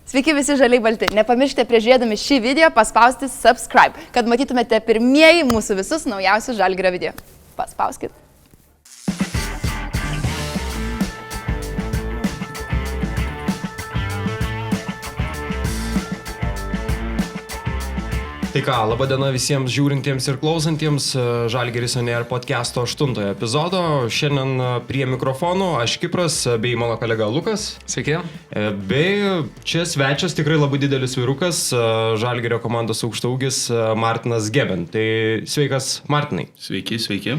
Sveiki visi žaliai balti. Nepamirškite prižiūrėdami šį video paspausti subscribe, kad matytumėte pirmieji mūsų visus naujausius Žalgirio video. Paspauskit. Tai ką, laba diena visiems žiūrintiems ir klausantiems Žalgiris On Air podcast'o 8 epizodo. Šiandien prie mikrofonų aš Kipras bei mano kolega Lukas. Sveiki. Bei čia svečias tikrai labai didelis vyrukas, Žalgirio komandos aukštaūgis Martinas Geben. Tai sveikas Martinai. Sveiki, sveiki.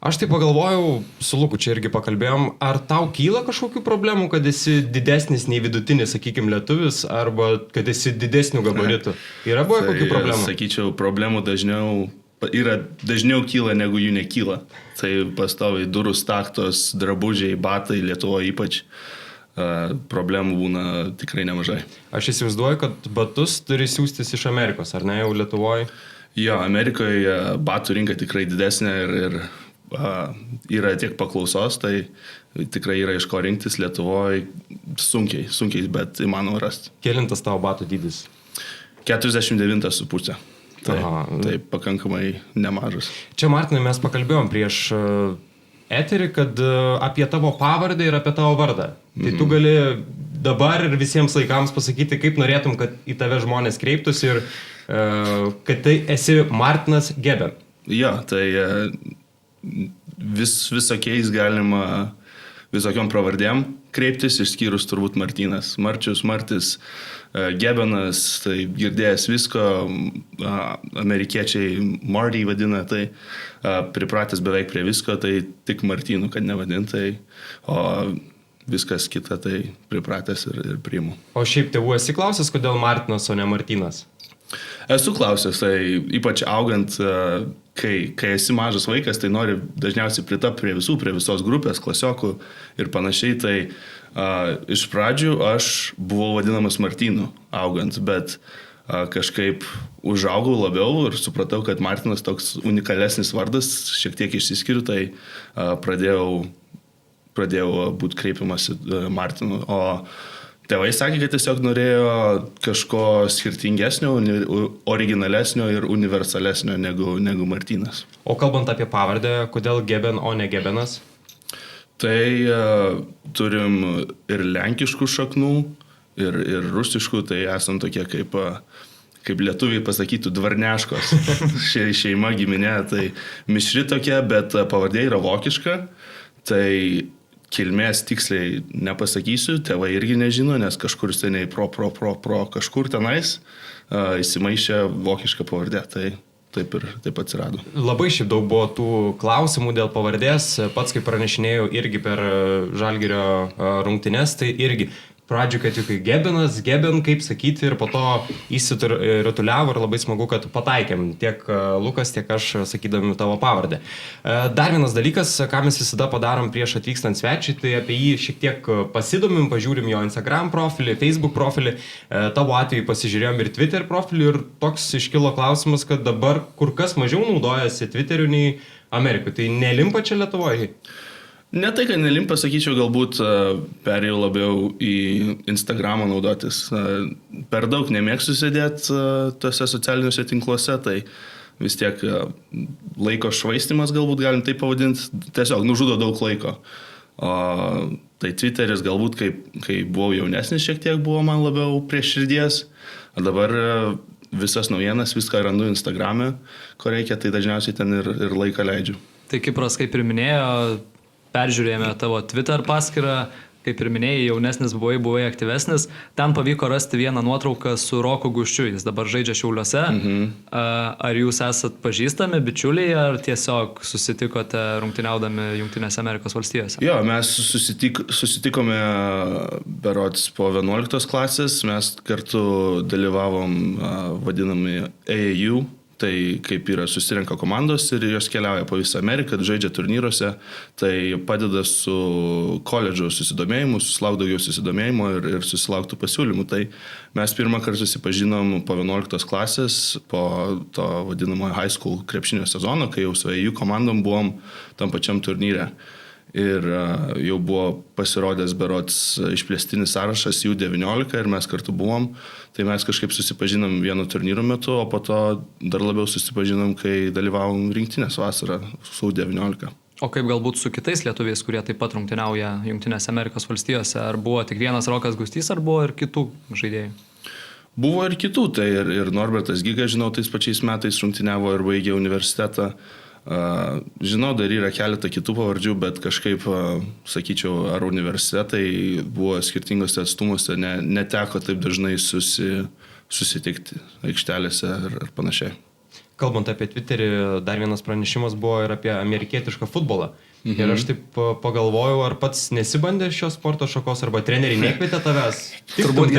Aš tai pagalvojau, su Luku čia irgi pakalbėjom, ar tau kyla kažkokių problemų, kad esi didesnis nei vidutinis, sakykime, lietuvis, arba kad esi didesnių gabaritų? Yra buvo kokių problemų? Sakyčiau, problemų dažniau kyla, negu jų nekyla. Tai pastoviai durų staktos, drabužiai, batai, Lietuvoje ypač problemų būna tikrai nemažai. Aš įsivaizduoju, kad batus turi siųstis iš Amerikos, ar ne, jau Lietuvoje? Jo, Amerikoje batų rinka tikrai didesnė ir yra tiek paklausos, tai tikrai yra iš ko rinktis. Lietuvoje sunkiai, bet įmanoma rasti. Kelintas tavo batų dydis? 49,5. Tai pakankamai nemažas. Čia, Martinai, mes pakalbėjom prieš eterį, kad apie tavo pavardę ir apie tavo vardą. Tai tu gali dabar ir visiems laikams pasakyti, kaip norėtum, kad į tave žmonės kreiptųsi ir kad tai esi Martinas Geben. Jo, tai visokiais galima, visokiom pravardėm kreiptis, išskyrus turbūt Martynas. Marčius, Martis, Gebenas, tai girdėjęs visko, amerikiečiai Marty vadina, tai pripratęs beveik prie visko, tai tik Martynu, kad nevadintai, o viskas kita, tai pripratęs ir priimu. O šiaip tėvų esi klausęs, kodėl Martinas, o ne Martynas? Esu klausęs, tai ypač augant, kai esi mažas vaikas, tai nori dažniausiai pritapti prie visos grupės, klasiokų ir panašiai. Tai iš pradžių aš buvau vadinamas Martynu augant, bet kažkaip užaugau labiau ir supratau, kad Martinas toks unikalesnis vardas, šiek tiek išsiskiriu, tai pradėjau būti kreipiamasi Martinu. O tėvai sakė, kad tiesiog norėjo kažko skirtingesnio, originalesnio ir universalesnio negu Martynas. O kalbant apie pavardę, kodėl Geben, o ne Gebenas? Tai turim ir lenkiškų šaknų, ir rusiškų, tai esam tokie kaip lietuviai pasakytų dvarneškos. Šeima, giminė, tai mišri tokia, bet pavardė yra vokiška, tai kilmės tiksliai nepasakysiu, tėvai irgi nežino, nes kažkur seniai pro kažkur tenais įsimaišė vokišką pavardę, tai taip atsirado. Labai šiaip daug buvo tų klausimų dėl pavardės, pats kaip pranešinėjau irgi per Žalgirio rungtynes, tai irgi pradžių, kad juk Geben, kaip sakyti, ir po to įsirituliavo ir labai smagu, kad pataikėm tiek Lukas, tiek aš sakydami tavo pavardę. Dar vienas dalykas, ką mes visada padarom prieš atvykstant svečiui, tai apie jį šiek tiek pasidomim, pažiūrim jo Instagram profilį, Facebook profilį, tavo atveju pasižiūrėjom ir Twitter profilį ir toks iškilo klausimas, kad dabar kur kas mažiau naudojasi Twitteriu nei Amerikoje. Tai nelimpa čia Lietuvoje? Ne tai, kad nelimpa, sakyčiau, galbūt perėjau labiau į Instagramą naudotis. Per daug nemėgstu sėdėti tose socialiniuose tinkluose, tai vis tiek laiko švaistimas, galbūt galim taip pavadinti, tiesiog nužudo daug laiko. Tai Twitteris galbūt, kai buvau jaunesnis, šiek tiek buvo man labiau prie širdies, o dabar visas naujienas, viską randu Instagrame, ko reikia, tai dažniausiai ten ir laiką leidžiu. Tai Kipras, kaip ir minėjo, peržiūrėjome tavo Twitter paskyrą, kaip ir minėjai, jaunesnis buvai aktyvesnis. Ten pavyko rasti vieną nuotrauką su Roku Guščiu, jis dabar žaidžia Šiauliuose. Ar jūs esat pažįstami, bičiuliai, ar tiesiog susitikote rungtyniaudami Jungtinėse Amerikos valstijose? Jo, mes susitikome berods po 11 klasės, mes kartu dalyvavom vadinami AAU. Tai kaip yra susirenka komandos ir jos keliauja po visą Ameriką, žaidžia turnyruose, tai padeda su koledžo susidomėjimu, susilauk daugiau susidomėjimo ir susilauktų pasiūlymų. Tai mes pirmą kartą susipažinom po 11 klasės, po to vadinamojo high school krepšinio sezono, kai jau su AU komandom buvom tam pačiam turnyre. ir jau buvo pasirodęs berods išplėstinis sąrašas jų 19 ir mes kartu buvom. Tai mes kažkaip susipažinom vieno turnyro metu, o po to dar labiau susipažinom, kai dalyvavom rinktinės vasarą su 19. O kaip galbūt su kitais lietuviais, kurie taip pat rungtyniauja Jungtinėse Amerikos valstijose? Ar buvo tik vienas Rokas Gustys, ar buvo ir kitų žaidėjų? Buvo ir kitų, tai ir Norbertas Giga, žinau, tais pačiais metais rungtyniavo ir baigė universitetą. Žinau, dar yra keletą kitų pavardžių, bet kažkaip, sakyčiau, ar universitetai buvo skirtingose atstumuose, neteko taip dažnai susitikti aikštelėse ar panašiai. Kalbant apie Twitterį, dar vienas pranešimas buvo ir apie amerikietišką futbolą. Ir aš taip pagalvojau, ar pats nesibandė šios sporto šakos, arba treneriai nekvietė tavęs? Turbūt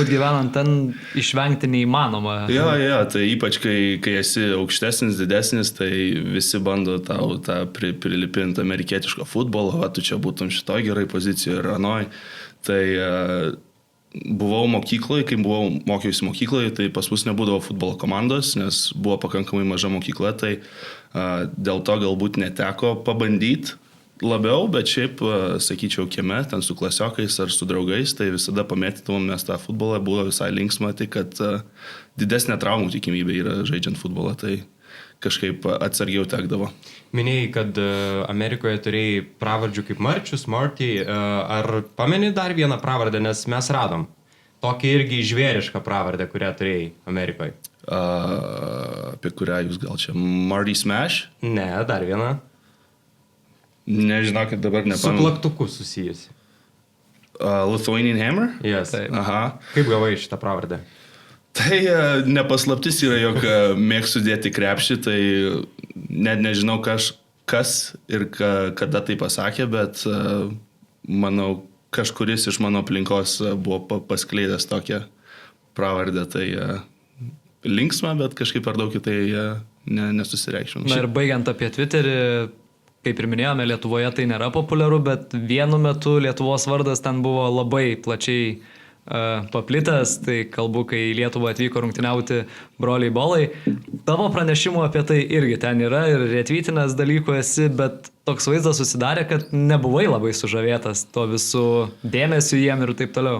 gyvenant ten išvengti neįmanoma. Jo, tai ypač kai esi aukštesnis, didesnis, tai visi bando tau tą prilipinti amerikietišką futbolą, va, tu čia būtum šitoj gerai pozicijoje ir anoj. Tai buvau mokykloje, kai mokiausi mokykloje, tai pas mus nebūdavo futbolo komandos, nes buvo pakankamai maža mokykla, tai dėl to galbūt neteko pabandyti labiau, bet šiaip, sakyčiau, kieme, ten su klasiokais ar su draugais, tai visada pamėtytumom mes tą futbolą, buvo visai linksma, tai kad didesnė traumų tikimybė yra žaidžiant futbolą, tai kažkaip atsargiau tekdavo. Minėjai, kad Amerikoje turėjai pravardžių kaip Marčius, Marty. Ar pameni dar vieną pravardę, nes mes radom tokį irgi žvėrišką pravardę, kurią turėjai Amerikoje? Apie kurią jūs gal čia? Marty Smash? Ne, dar vieną. Nežinokit, dabar nepamenu. Su plaktuku susijusi. Lithuanian Hammer? Yes. Aha. Kaip gavai šitą pravardę? Tai nepaslaptis yra, jog mėgstu dėti krepšį, tai net nežinau kas ir kada tai pasakė, bet manau, kažkuris iš mano aplinkos buvo paskleidęs tokią pravardę, tai linksma, bet kažkaip per daug kitai nesusireikšminu. Na ir baigiant apie Twitterį, kaip ir minėjome, Lietuvoje tai nėra populiaru, bet vienu metu Lietuvos vardas ten buvo labai plačiai paplitęs, tai kalbu, kai į Lietuvą atvyko rungtyniauti broliai Bolai. Tavo pranešimų apie tai irgi ten yra ir retvytinės dalykų esi, bet toks vaizdas susidarė, kad nebuvai labai sužavėtas to visų dėmesiu jiem ir taip toliau.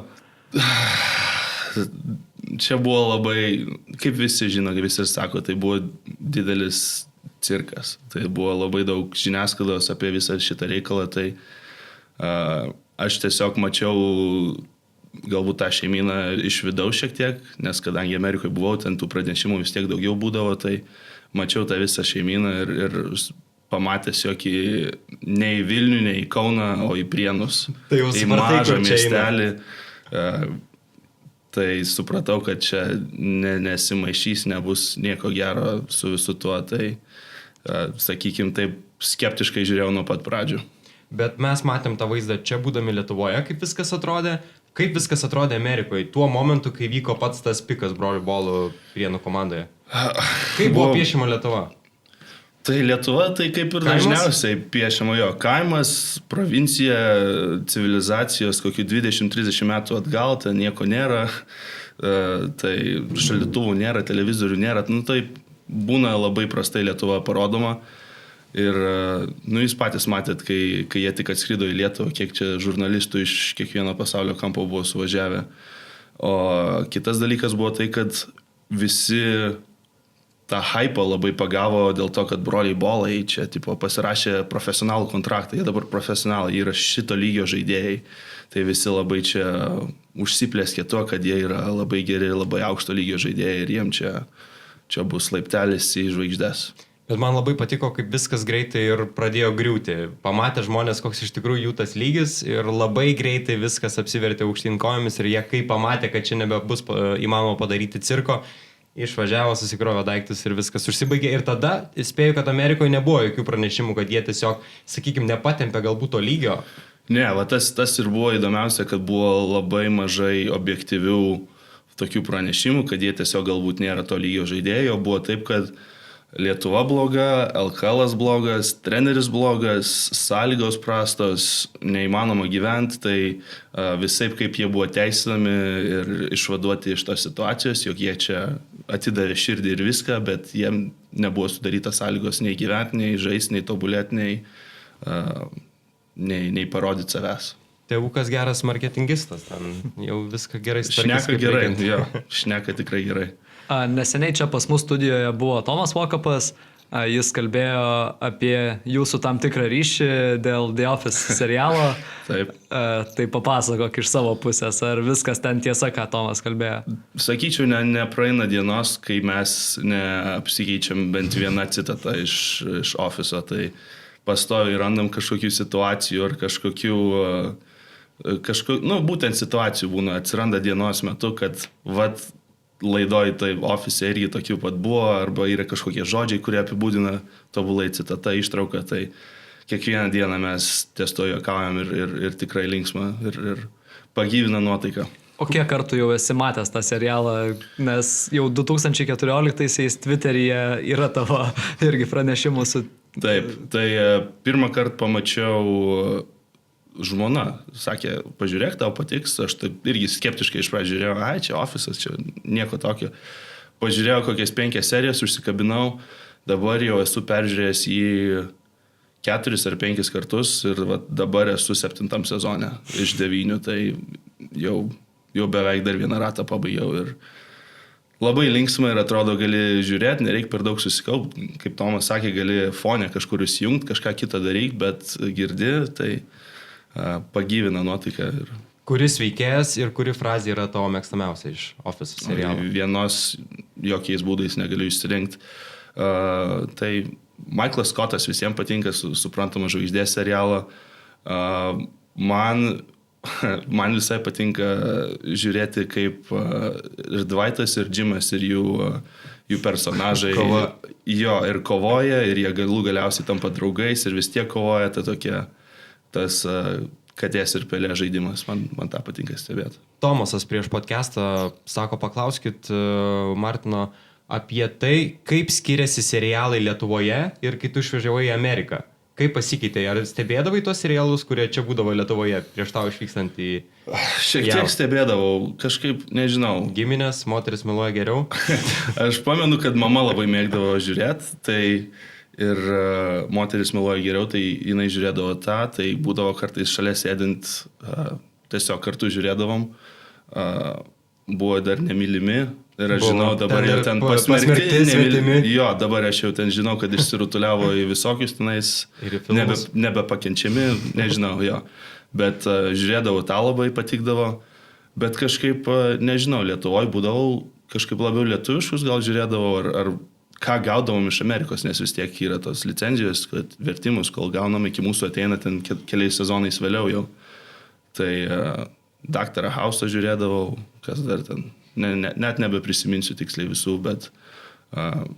Čia buvo labai, kaip visi žino, kaip visi sako, tai buvo didelis cirkas. Tai buvo labai daug žiniasklaidos apie visą šitą reikalą, tai aš tiesiog mačiau galbūt tą šeimyną iš vidaus šiek tiek, nes kadangi Amerikoje buvau, ten tų pranešimų vis tiek daugiau būdavo, tai mačiau tą visą šeimyną ir pamatęs jokį ne į Vilnių, ne į Kauną, o į Prienus. Tai jau į supratai, mažą kur čia miestelį. Tai supratau, kad čia nesimaišys, nebus nieko gero su visu tuo, tai sakykim, taip skeptiškai žiūrėjau nuo pat pradžių. Bet mes matėm tą vaizdą čia būdami Lietuvoje, kaip viskas atrodė. Kaip viskas atrodė Amerikoje tuo momentu, kai vyko pats tas pikas brolių Bolų Prienų komandoje? Kaip buvo piešima Lietuva? Tai Lietuva, tai kaip ir dažniausiai piešima jo kaimas, provincija, civilizacijos kokių 20-30 metų atgal, ten nieko nėra, tai šaldytuvų nėra, televizorių nėra, nu tai būna labai prastai Lietuva parodoma. Ir, jūs patys matėt, kai jie tik atskrido į Lietuvą, kiek čia žurnalistų iš kiekvieno pasaulio kampo buvo suvažiavę. O kitas dalykas buvo tai, kad visi tą hypą labai pagavo dėl to, kad broliai Bolai čia pasirašė profesionalų kontraktą. Jie dabar profesionalai, jie yra šito lygio žaidėjai. Tai visi labai čia užsiplėskė tuo, kad jie yra labai geri, labai aukšto lygio žaidėjai ir jiem čia bus laiptelis į žvaigždes. Bet man labai patiko, kaip viskas greitai ir pradėjo griūti. Pamatė žmonės, koks iš tikrųjų jų tas lygis ir labai greitai viskas apsivertė aukštyn kojomis ir jie kai pamatė, kad čia nebebus įmanoma padaryti cirko, išvažiavo, susikrovė daiktus ir viskas užsibaigė. Ir tada spėju, kad Amerikoje nebuvo jokių pranešimų, kad jie tiesiog, sakykime, nepatempė galbūt to lygio. Ne, va tas ir buvo įdomiausia, kad buvo labai mažai objektyvių tokių pranešimų, kad jie tiesiog galbūt nėra to lygio žaidėjo. Buvo taip, kad Lietuva bloga, LKL'as blogas, treneris blogas, sąlygos prastos, neįmanoma gyventi, tai visaip kaip jie buvo teisinami ir išvaduoti iš tos situacijos, jog jie čia atidavė širdį ir viską, bet jiem nebuvo sudarytas sąlygos nei gyventi, nei žaisti, nei tobulėti, nei nei parodyti savęs. Tėvukas geras marketingistas, ten jau viską gerai Šneka gerai, jo, šneka tikrai gerai. Neseniai čia pas mus studijoje buvo Tomas Vokapas, jis kalbėjo apie jūsų tam tikrą ryšį dėl The Office serialo. Taip. Tai papasakok iš savo pusės, ar viskas ten tiesa, ką Tomas kalbėjo? Sakyčiau, nepraeina dienos, kai mes neapsikeičiam bent vieną citatą iš Office'o, tai pastoviai randam kažkokių situacijų ar būtent situacijų būna, atsiranda dienos metu, kad laidoj tai Office irgi tokių pat buvo, arba yra kažkokie žodžiai, kurie apibūdina tobulai citata, ištrauka, tai kiekvieną dieną mes ties to juokaujam ir tikrai linksma ir pagyvina nuotaiką. O kiek kartų jau esi matęs tą serialą, nes jau 2014-aisiais Twitteryje yra tavo irgi pranešimų su... Taip, tai pirmą kartą pamačiau žmona, sakė, pažiūrėk, tau patiks, aš taip irgi skeptiškai iš pradžių žiūrėjau, čia Office'as, čia nieko tokio. Pažiūrėjau kokias 5 serijas, užsikabinau, dabar jau esu peržiūrėjęs jį 4 ar 5 kartus ir dabar esu 7 sezone iš 9, tai jau beveik dar vieną ratą pabaigiau ir labai linksma ir atrodo gali žiūrėti, nereikia per daug susikaupti, kaip Tomas sakė, gali fone kažkur įsijungti, kažką kitą daryti, bet girdi, tai pagyvina nuotaiką. Kuris veikėjas ir kuri frazė yra tavo mėgstamiausia iš Office serialo? Vienos jokiais būdais negaliu išsirinkti. Tai Michaelas Scottas visiems patinka, suprantama žvaigždės serialą. Man visai patinka žiūrėti, kaip ir Dwightas, ir Jimas, ir jų personažai ir kovoja, ir jie galiausiai tampa draugais, ir vis tiek kovoja, tas katės ir pelė žaidimas, man tą patinka stebėti. Tomasas prieš podcastą sako, paklauskit Martino apie tai, kaip skiriasi serialai Lietuvoje ir kai tu išvažiavai į Ameriką. Kaip pasikeitė? Ar stebėdavai tos serialus, kurie čia būdavo Lietuvoje prieš tau išvykstant į... Šiek tiek stebėdavau, kažkaip, nežinau. Giminės, moteris meluoja geriau? Aš pamenu, kad mama labai mėgdavo žiūrėti, tai... Ir moteris meluoja geriau, tai jinai žiūrėdavo tą, tai būdavo kartais šalia sėdint, tiesiog kartu žiūrėdavom, buvo dar nemylimi ir aš žinau, dabar jau ten pasmerkti, nemylimi. Jo, dabar aš jau ten žinau, kad išsirutuliavo į visokius tenais, nebepakenčiami, nežinau, jo. Bet žiūrėdavau, tą labai patikdavo, bet kažkaip, nežinau, Lietuvoje būdavau kažkaip labiau lietuviškus, gal žiūrėdavau, ar ką gaudavom iš Amerikos, nes vis tiek yra tos licenzijos, kad vertimus, kol gaunam, iki mūsų ateina ten keliais sezonais vėliau jau. Tai Daktarą House'ą žiūrėdavau, kas dar ten, net nebeprisiminsiu tiksliai visų, bet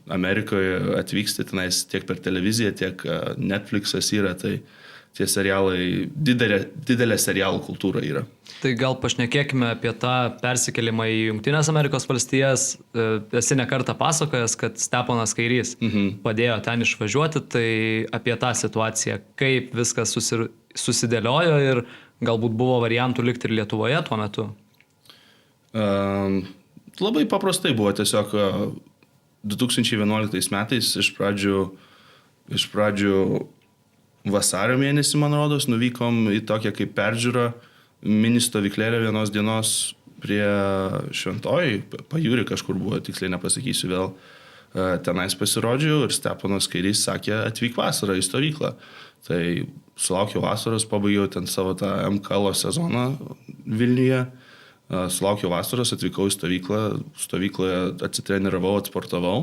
Amerikoje atvyksti tenais tiek per televiziją, tiek Netflix'as yra, tai tie serialai, didelė serialų kultūra yra. Tai gal pašnekėkime apie tą persikelimą į Jungtinės Amerikos valstijas. Esi ne kartą pasakojęs, kad Steponas Kairys padėjo ten išvažiuoti, tai apie tą situaciją, kaip viskas susidėliojo ir galbūt buvo variantų likti ir Lietuvoje tuo metu? Labai paprastai buvo, tiesiog 2011 metais iš pradžių vasario mėnesį, man rodos, nuvykom į tokią kaip peržiūrą mini stovyklėlę vienos dienos prie Šventojoj, Pajūry kažkur buvo, tiksliai nepasakysiu vėl, tenais pasirodžiau ir Steponas Kairys sakė, atvyk vasarą į stovyklą. Tai sulaukiau vasaros, pabaigiau ten savo tą MKL sezoną Vilniuje, sulaukiau vasaros, atvykau į stovyklą, stovykloje atsitreniravau, atsportavau.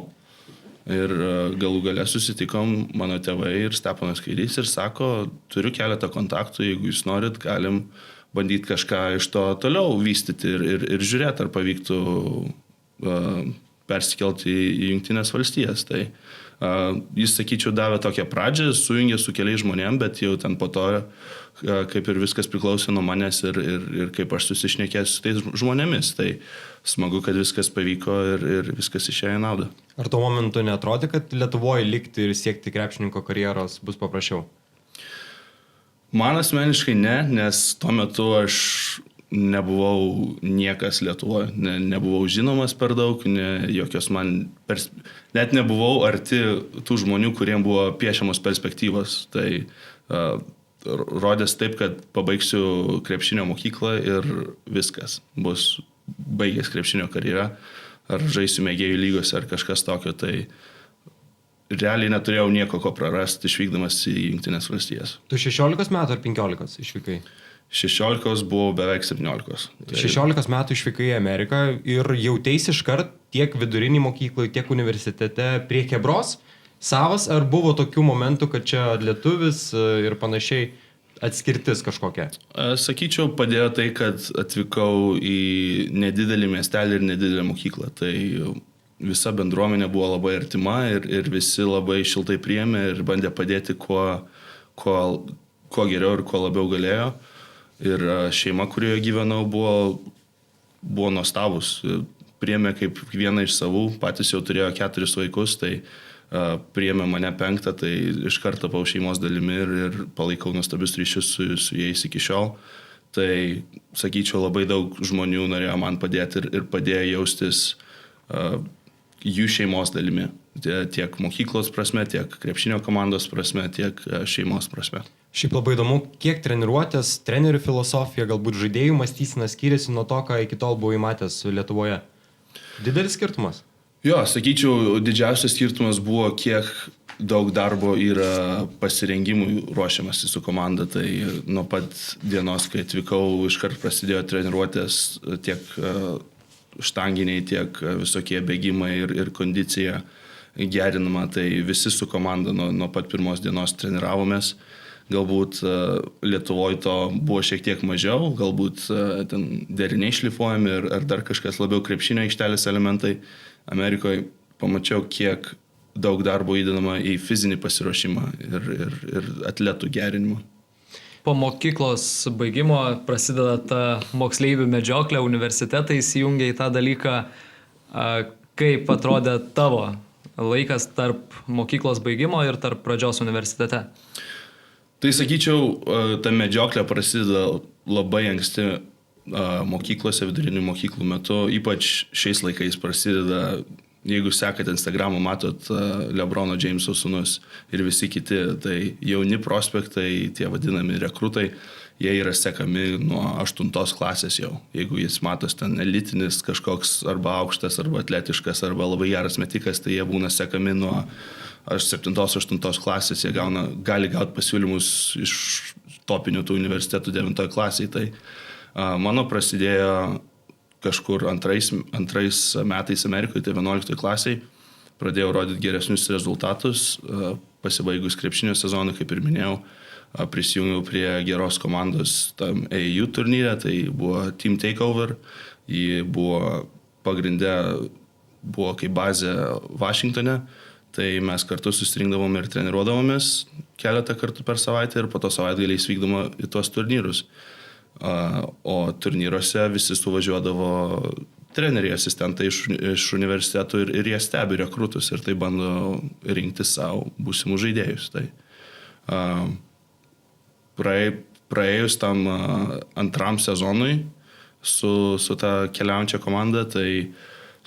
Ir galų gale susitikom mano tėvai ir Steponas Kairys ir sako, turiu keletą kontaktų, jeigu jūs norit, galim bandyti kažką iš to toliau vystyti ir žiūrėti, ar pavyktų persikelti į Jungtinės valstijas. Tai jis, sakyčiau, davė tokią pradžią, sujungė su keliais žmonėm, bet jau ten po to, kaip ir viskas priklausė nuo manęs ir kaip aš susišnekėsiu su tais žmonėmis. Tai smagu, kad viskas pavyko ir viskas išėjo į naudą. Ar tuo momentu neatrodė, kad Lietuvoje likti ir siekti krepšininko karjeros bus paprasčiau? Man asmeniškai ne, nes tuo metu aš nebuvau niekas Lietuvoje, nebuvau žinomas per daug, jokios net nebuvau arti tų žmonių, kuriems buvo piešiamos perspektyvos. Tai rodės taip, kad pabaigsiu krepšinio mokyklą ir viskas. Bus baigęs krepšinio karjerą, ar žaisiu mėgėjų lygose, ar kažkas tokio. Tai realiai neturėjau nieko ko prarasti išvykdamas į Jungtinės valstijas. Tu 16 metų ar 15 išvykai? 16 buvau beveik 17. Tai 16 metų išvykai į Ameriką ir jauteisi iškart tiek vidurinį mokyklai, tiek universitete prie kebros savas, ar buvo tokių momentų, kad čia lietuvis ir panašiai atskirtis kažkokia? Sakyčiau, padėjo tai, kad atvykau į nedidelį miestelį ir nedidelę mokyklą. Tai visa bendruomenė buvo labai artima ir visi labai šiltai priėmė ir bandė padėti kuo geriau ir kuo labiau galėjo. Ir šeima, kurioje gyvenau, buvo nuostabus. Priėmė kaip vieną iš savų, patys jau turėjo 4 vaikus, tai priėmė mane 5, tai iš karto tapau šeimos dalimi ir palaikau nuostabius ryšius su jais iki šiol. Tai, sakyčiau, labai daug žmonių norėjo man padėti ir padėjo jaustis jų šeimos dalimi. Tiek mokyklos prasme, tiek krepšinio komandos prasme, tiek šeimos prasme. Šiaip labai įdomu, kiek treniruotės, trenerių filosofija, galbūt žaidėjų mąstysena skiriasi nuo to, ką iki tol buvai matęs Lietuvoje. Didelis skirtumas? Jo, sakyčiau, didžiausias skirtumas buvo, kiek daug darbo yra pasirengimui ruošiamasi su komanda. Tai nuo pat dienos, kai atvykau, iškart prasidėjo treniruotės tiek štanginiai, tiek visokie bėgimai ir kondicija gerinama. Tai visi su komanda nuo pat pirmos dienos treniravomės. Galbūt Lietuvoje to buvo šiek tiek mažiau, galbūt ten deriniai šlifuojami ar dar kažkas labiau krepšinio aikštelės elementai. Amerikoje pamačiau, kiek daug darbo įdedama į fizinį pasiruošimą ir atletų gerinimą. Po mokyklos baigimo prasideda ta moksleivių medžioklė, universitetai įsijungia į tą dalyką. Kaip atrodė tavo laikas tarp mokyklos baigimo ir tarp pradžios universitete? Tai sakyčiau, ta medžioklė prasideda labai anksti mokyklose, vidurinių mokyklų metu, ypač šiais laikais prasideda, jeigu sekate Instagramą, matot LeBrono Jameso sūnus ir visi kiti, tai jauni prospektai, tie vadinami rekrutai, jie yra sekami nuo 8 klasės jau. Jeigu jis matos ten elitinis kažkoks arba aukštas, arba atletiškas, arba labai geras metikas, tai jie būna sekami nuo 7-8 klasės, jie gali gauti pasiūlymus iš topinių tų universitetų 9 klasėje. Tai mano prasidėjo kažkur antrais metais Amerikoje, tai 11 klasėje. Pradėjau rodyti geresnius rezultatus, pasibaigus krepšinio sezonui, kaip ir minėjau, prisijungiau prie geros komandos tam AAU turnyre, tai buvo Team Takeover, ji buvo pagrindė, buvo kaip bazė Vašingtone. Tai mes kartu susirinkdavom ir treniruodavomės keletą kartų per savaitę ir po to savaitgaliais vykdama į tuos turnyrus. O turnyruose visi suvažiuodavo treneriai, asistentai iš universitetų ir jie stebi rekrutus ir tai bando rinkti savo būsimus žaidėjus. Tai praėjus tam antram sezonui su ta keliaujančia komanda, tai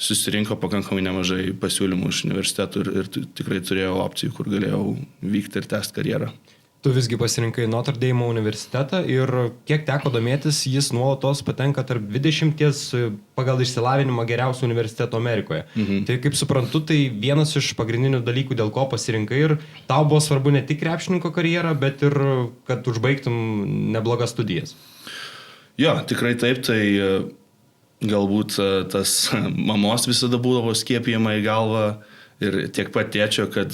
susirinko pakankamai nemažai pasiūlymų iš universitetų ir tikrai turėjau opcijų, kur galėjau vykti ir tęsti karjerą. Tu visgi pasirinkai Notre Dame universitetą ir kiek teko domėtis, jis nuolatos patenka tarp 20 pagal išsilavinimą geriausių universitetų Amerikoje. Tai kaip suprantu, tai vienas iš pagrindinių dalykų, dėl ko pasirinkai ir tau buvo svarbu ne tik krepšininko karjerą, bet ir kad užbaigtum neblogas studijas. Jo, tikrai taip, tai galbūt tas mamos visada būdavo skiepijama į galvą ir tiek pat tėčio, kad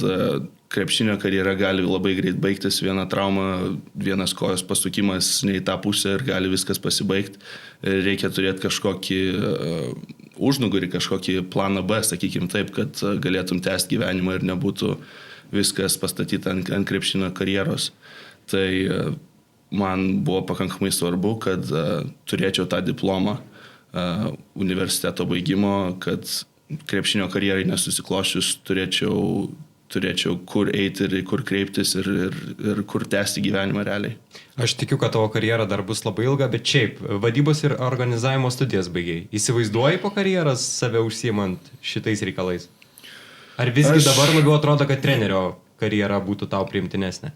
krepšinio karjera gali labai greit baigtis, viena trauma, vienas kojos pasukimas ne į tą pusę ir gali viskas pasibaigti. Reikia turėti kažkokį užnugarį, kažkokį planą B, sakykime taip, kad galėtum tęsti gyvenimą ir nebūtų viskas pastatyta ant krepšinio karjeros. Tai man buvo pakankamai svarbu, kad turėčiau tą diplomą universiteto baigimo, kad krepšinio karjerai nesusiklošius turėčiau turėčiau kur eiti ir kur kreiptis ir kur tęsti gyvenimą realiai. Aš tikiu, kad tavo karjera dar bus labai ilga, bet šiaip, vadybos ir organizavimo studijas baigiai. Įsivaizduoji po karjeras save užsiimant šitais reikalais? Ar visgi dabar labiau atrodo, kad trenerio karjera būtų tau priimtinesnė?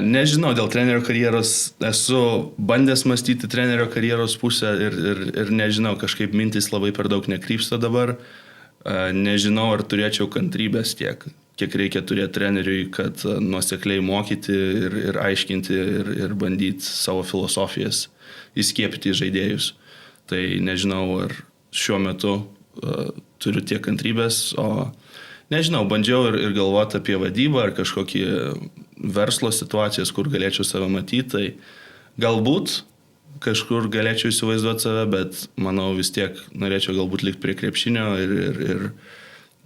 Nežinau, dėl trenerio karjeros esu bandęs mąstyti trenerio karjeros pusę ir nežinau, kažkaip mintis labai per daug nekrypsta dabar. Nežinau, ar turėčiau kantrybės tiek, kiek reikia turėti treneriui, kad nuosekliai mokyti ir aiškinti ir bandyti savo filosofijas įskiepyti į žaidėjus. Tai nežinau, ar šiuo metu turiu tiek kantrybės, o nežinau, bandžiau ir galvoti apie vadybą ar kažkokį verslo situacijas, kur galėčiau save matyti. Tai galbūt kažkur galėčiau įsivaizduoti save, bet manau vis tiek norėčiau galbūt likti prie krepšinio ir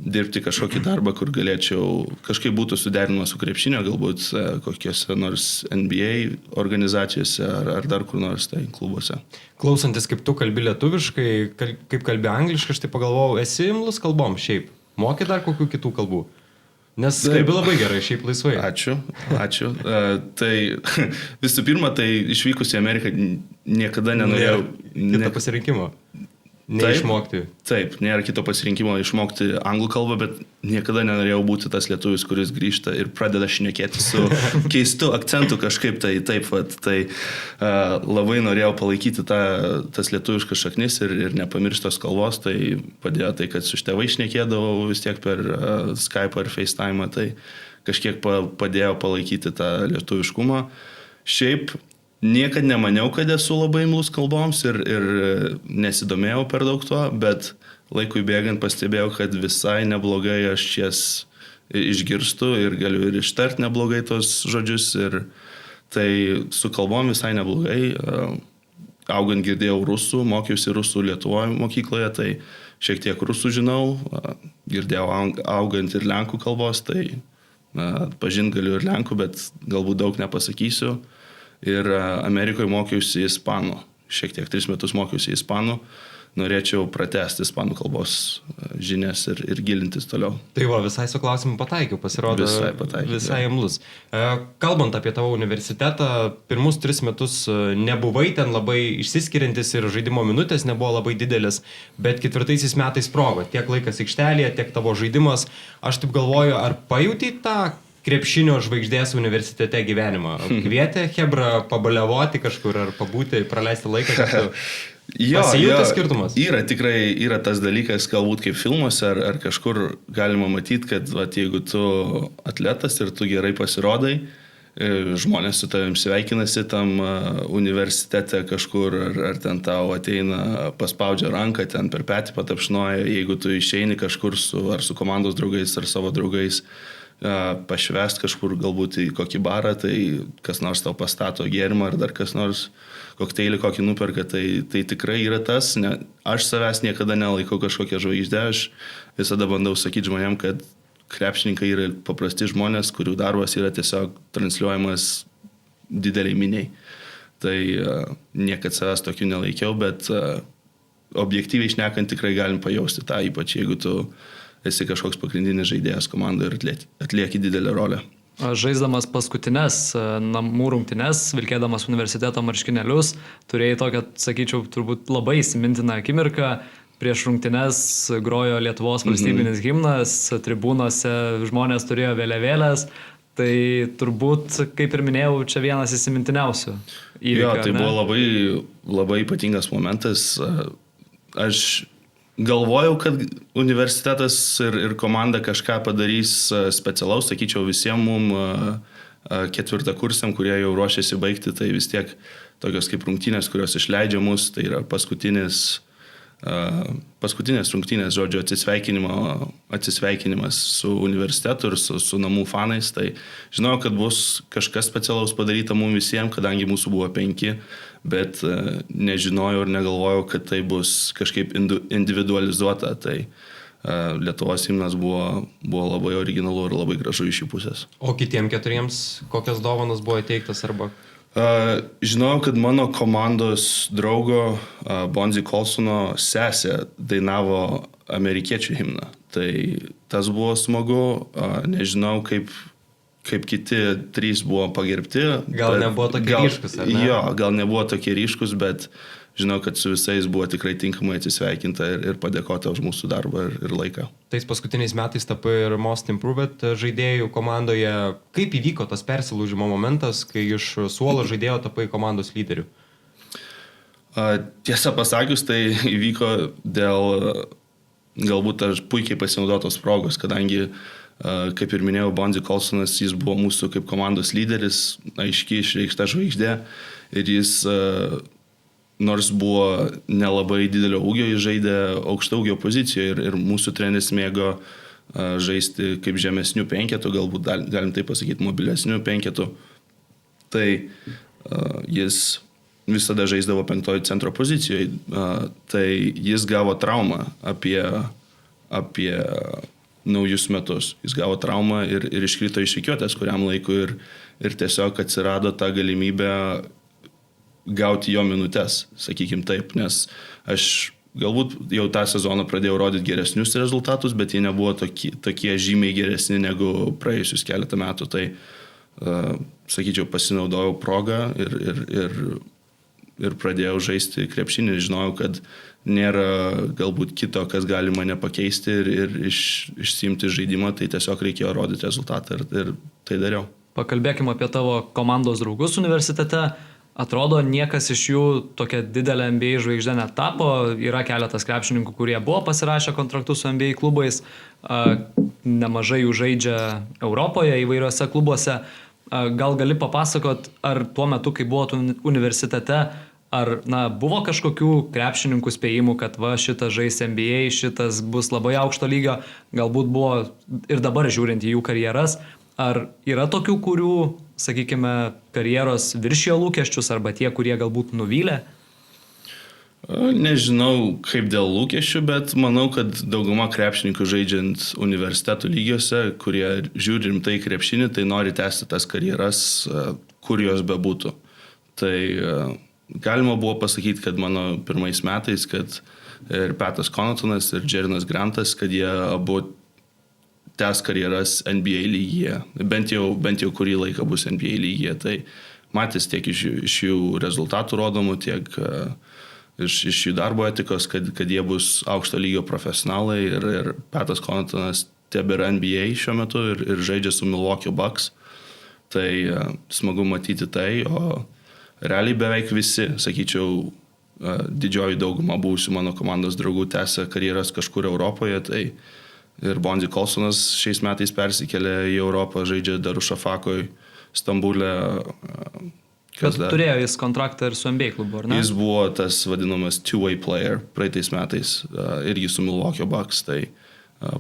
dirbti kažkokį darbą, kur galėčiau kažkaip būtų suderinama su krepšinio, galbūt kokiuose nors NBA organizacijose ar dar kur nors tai klubuose. Klausantis, kaip tu kalbi lietuviškai, kaip kalbi angliškai, aš tai pagalvojau, esi imlus kalbom šiaip? Moki dar kokių kitų kalbų? Nes kalbi labai gerai, šiaip laisvai. Ačiū. Tai visų pirma, tai išvykus į Ameriką niekada nenorėjau... Kitą pasirinkimą. Neišmokti. Taip, nėra kito pasirinkimo išmokti anglų kalbą, bet niekada nenorėjau būti tas lietuvis, kuris grįžta ir pradeda šnekėti su keistu akcentu kažkaip taip. Tai labai norėjau palaikyti tas lietuviškas šaknis ir nepamirštos kalbos, tai padėjo tai, kad su tėvai šnekėdavau vis tiek per Skype ar FaceTime, tai kažkiek padėjo palaikyti tą lietuviškumą. Šiaip niekad nemaniau, kad esu labai imlus kalboms ir nesidomėjau per daug to, bet laikui bėgant pastebėjau, kad visai neblogai aš jas išgirstu ir galiu ir ištart neblogai tos žodžius. Ir tai su kalbom visai neblogai. Augant girdėjau rusų, mokiausi rusų Lietuvoje mokykloje, tai šiek tiek rusų žinau. Girdėjau augant ir lenkų kalbos, tai pažint galiu ir lenkų, bet galbūt daug nepasakysiu. Ir Amerikoje mokiausi ispanų. Šiek tiek 3 metus mokiausi ispanų. Norėčiau pratęsti ispanų kalbos žinias ir gilintis toliau. Tai va, visai su klausimu pataikiau, pasirodo. Visai imlus. Kalbant apie tavo universitetą, pirmus 3 metus nebuvai ten labai išsiskiriantis ir žaidimo minutės nebuvo labai didelis, bet 4 metais sprogo. Tiek laikas aikštelėje, tiek tavo žaidimas. Aš taip galvoju, ar pajutei tą krepšinio žvaigždės universitete gyvenimą? Kvietė Hebra pabaliavoti kažkur ar pabūti, praleisti laiką kartu? Pasijutė skirtumas? Yra tas dalykas, galbūt kaip filmuose ar kažkur galima matyti, kad jeigu tu atletas ir tu gerai pasirodai, žmonės su tavim sveikinasi tam universitete kažkur, ar ten tau ateina, paspaudžia ranką, ten per petį patapšnoja, jeigu tu išeini kažkur ar su komandos draugais ar savo draugais, pašvest kažkur galbūt į kokį barą, tai kas nors tau pastato gėrimą ar dar kas nors kokteilį kokį nuperka, tai tikrai yra tas. Aš savęs niekada nelaikau kažkokią žvaigždę, aš visada bandau sakyti žmonėm, kad krepšininkai yra paprasti žmonės, kurių darbas yra tiesiog transliuojamas dideliai miniai. Tai niekad savęs tokių nelaikiau, bet objektyviai šnekant tikrai galim pajausti tą, ypač jeigu tu esi kažkoks pagrindinis žaidėjas komandoje ir atlieki didelę rolę. Žaisdamas paskutinės namų rungtynes, vilkėdamas universiteto marškinėlius, turėjai tokią, sakyčiau, turbūt labai įsimintiną akimirką. Prieš rungtynes grojo Lietuvos valstybinis himnas, tribūnose žmonės turėjo vėliavėlės. Tai turbūt, kaip ir minėjau, čia vienas įsimintiniausių įvykių. Jo, tai buvo labai, labai ypatingas momentas. Aš galvojau, kad universitetas ir komanda kažką padarys specialaus, sakyčiau, visiems mums 4 kursiam, kurie jau ruošiasi baigti, tai vis tiek tokios kaip rungtynės, kurios išleidžia mus, tai yra paskutinės rungtynės, žodžiu, atsisveikinimas su universitetu ir su namų fanais. Tai žinau, kad bus kažkas specialaus padaryta mums visiems, kadangi mūsų buvo 5, bet nežinojau ir negalvojau, kad tai bus kažkaip individualizuota. Tai Lietuvos himnas buvo labai originalu ir labai gražu iš jų pusės. O kitiem 4 kokios dovanos buvo įteiktas arba? Žinau, kad mano komandos draugo Bonzi Colsono sesė dainavo amerikiečių himną. Tai tas buvo smagu, nežinau kaip kiti 3 buvo pagerbti. Gal nebuvo tokie ryškus, ar ne? Jo, gal nebuvo tokie ryškus, bet žinau, kad su visais buvo tikrai tinkamai atsisveikinta ir padėkota už mūsų darbą ir laiką. Tais paskutiniais metais tapai ir Most Improved žaidėjų komandoje. Kaip įvyko tas persilaužimo momentas, kai iš suolo žaidėjo tapai komandos lyderiu? Tiesą pasakius, tai įvyko dėl galbūt aš puikiai pasinaudotos progos, kadangi, kaip ir minėjau, Bonzi Colsonas, jis buvo mūsų kaip komandos lyderis, aiškiai išreikšta žvaigždė ir jis, nors buvo nelabai didelio ūgio, jis žaidė aukštaūgio pozicijoje ir mūsų treneris mėgo žaisti kaip žemesnių penketų, galbūt galim tai pasakyti, mobilesnių penketų. Tai jis visada žaisdavo 5 centro pozicijoje, tai jis gavo traumą apie naujus metus. Jis gavo traumą ir iškrito iš rikiuotės kuriam laikui ir tiesiog atsirado ta galimybė gauti jo minutes, sakykim taip, nes aš galbūt jau tą sezoną pradėjau rodyti geresnius rezultatus, bet jie nebuvo tokie žymiai geresni negu praėjusius keletą metų. Tai, sakyčiau, pasinaudojau progą ir pradėjau žaisti krepšinį. Žinojau, kad nėra galbūt kito, kas gali mane pakeisti ir išsiimti žaidimą, tai tiesiog reikėjo rodyti rezultatą ir tai dariau. Pakalbėkime apie tavo komandos draugus universitete. Atrodo, niekas iš jų tokia didelė NBA žvaigždė netapo. Yra keletas krepšininkų, kurie buvo pasirašę kontraktus su NBA klubais. Nemažai jų žaidžia Europoje įvairiuose klubuose. Gal gali papasakot, ar tuo metu, kai buvo universitete, ar buvo kažkokių krepšininkų spėjimų, kad šitas žais NBA, šitas bus labai aukšto lygio, galbūt buvo ir dabar žiūrint į jų karjeras. Ar yra tokių, kurių, sakykime, karjeros viršijo lūkesčius arba tie, kurie galbūt nuvylė? Nežinau kaip dėl lūkesčių, bet manau, kad dauguma krepšininkų žaidžiant universitetų lygiuose, kurie žiūri rimtai krepšinį, tai nori tęsti tas karjeras, kur jos bebūtų. Tai galima buvo pasakyti, kad mano pirmais metais, kad ir Patas Connaughtonas, ir Jerinas Grantas, kad jie abu tęs karjeras NBA lygyje. Bent jau kurį laiką bus NBA lygyje. Tai matys tiek iš jų rezultatų rodomų, tiek iš jų darbo etikos, kad jie bus aukšto lygio profesionalai ir Patas Connaughtonas tebėra NBA šiuo metu ir žaidžia su Milwaukee Bucks. Tai smagu matyti tai, o realiai beveik visi, sakyčiau, didžioji dauguma buvusių mano komandos draugų tęsia karjeras kažkur Europoje, tai ir Bonzi Colsonas šiais metais persikėlė į Europą, žaidžia Darušafakoj, Stambulė. Bet turėjo jis kontraktą ir su NBA klubu, ar ne? Jis buvo tas vadinamas two-way player praeitais metais, irgi su Milwaukee Bucks, tai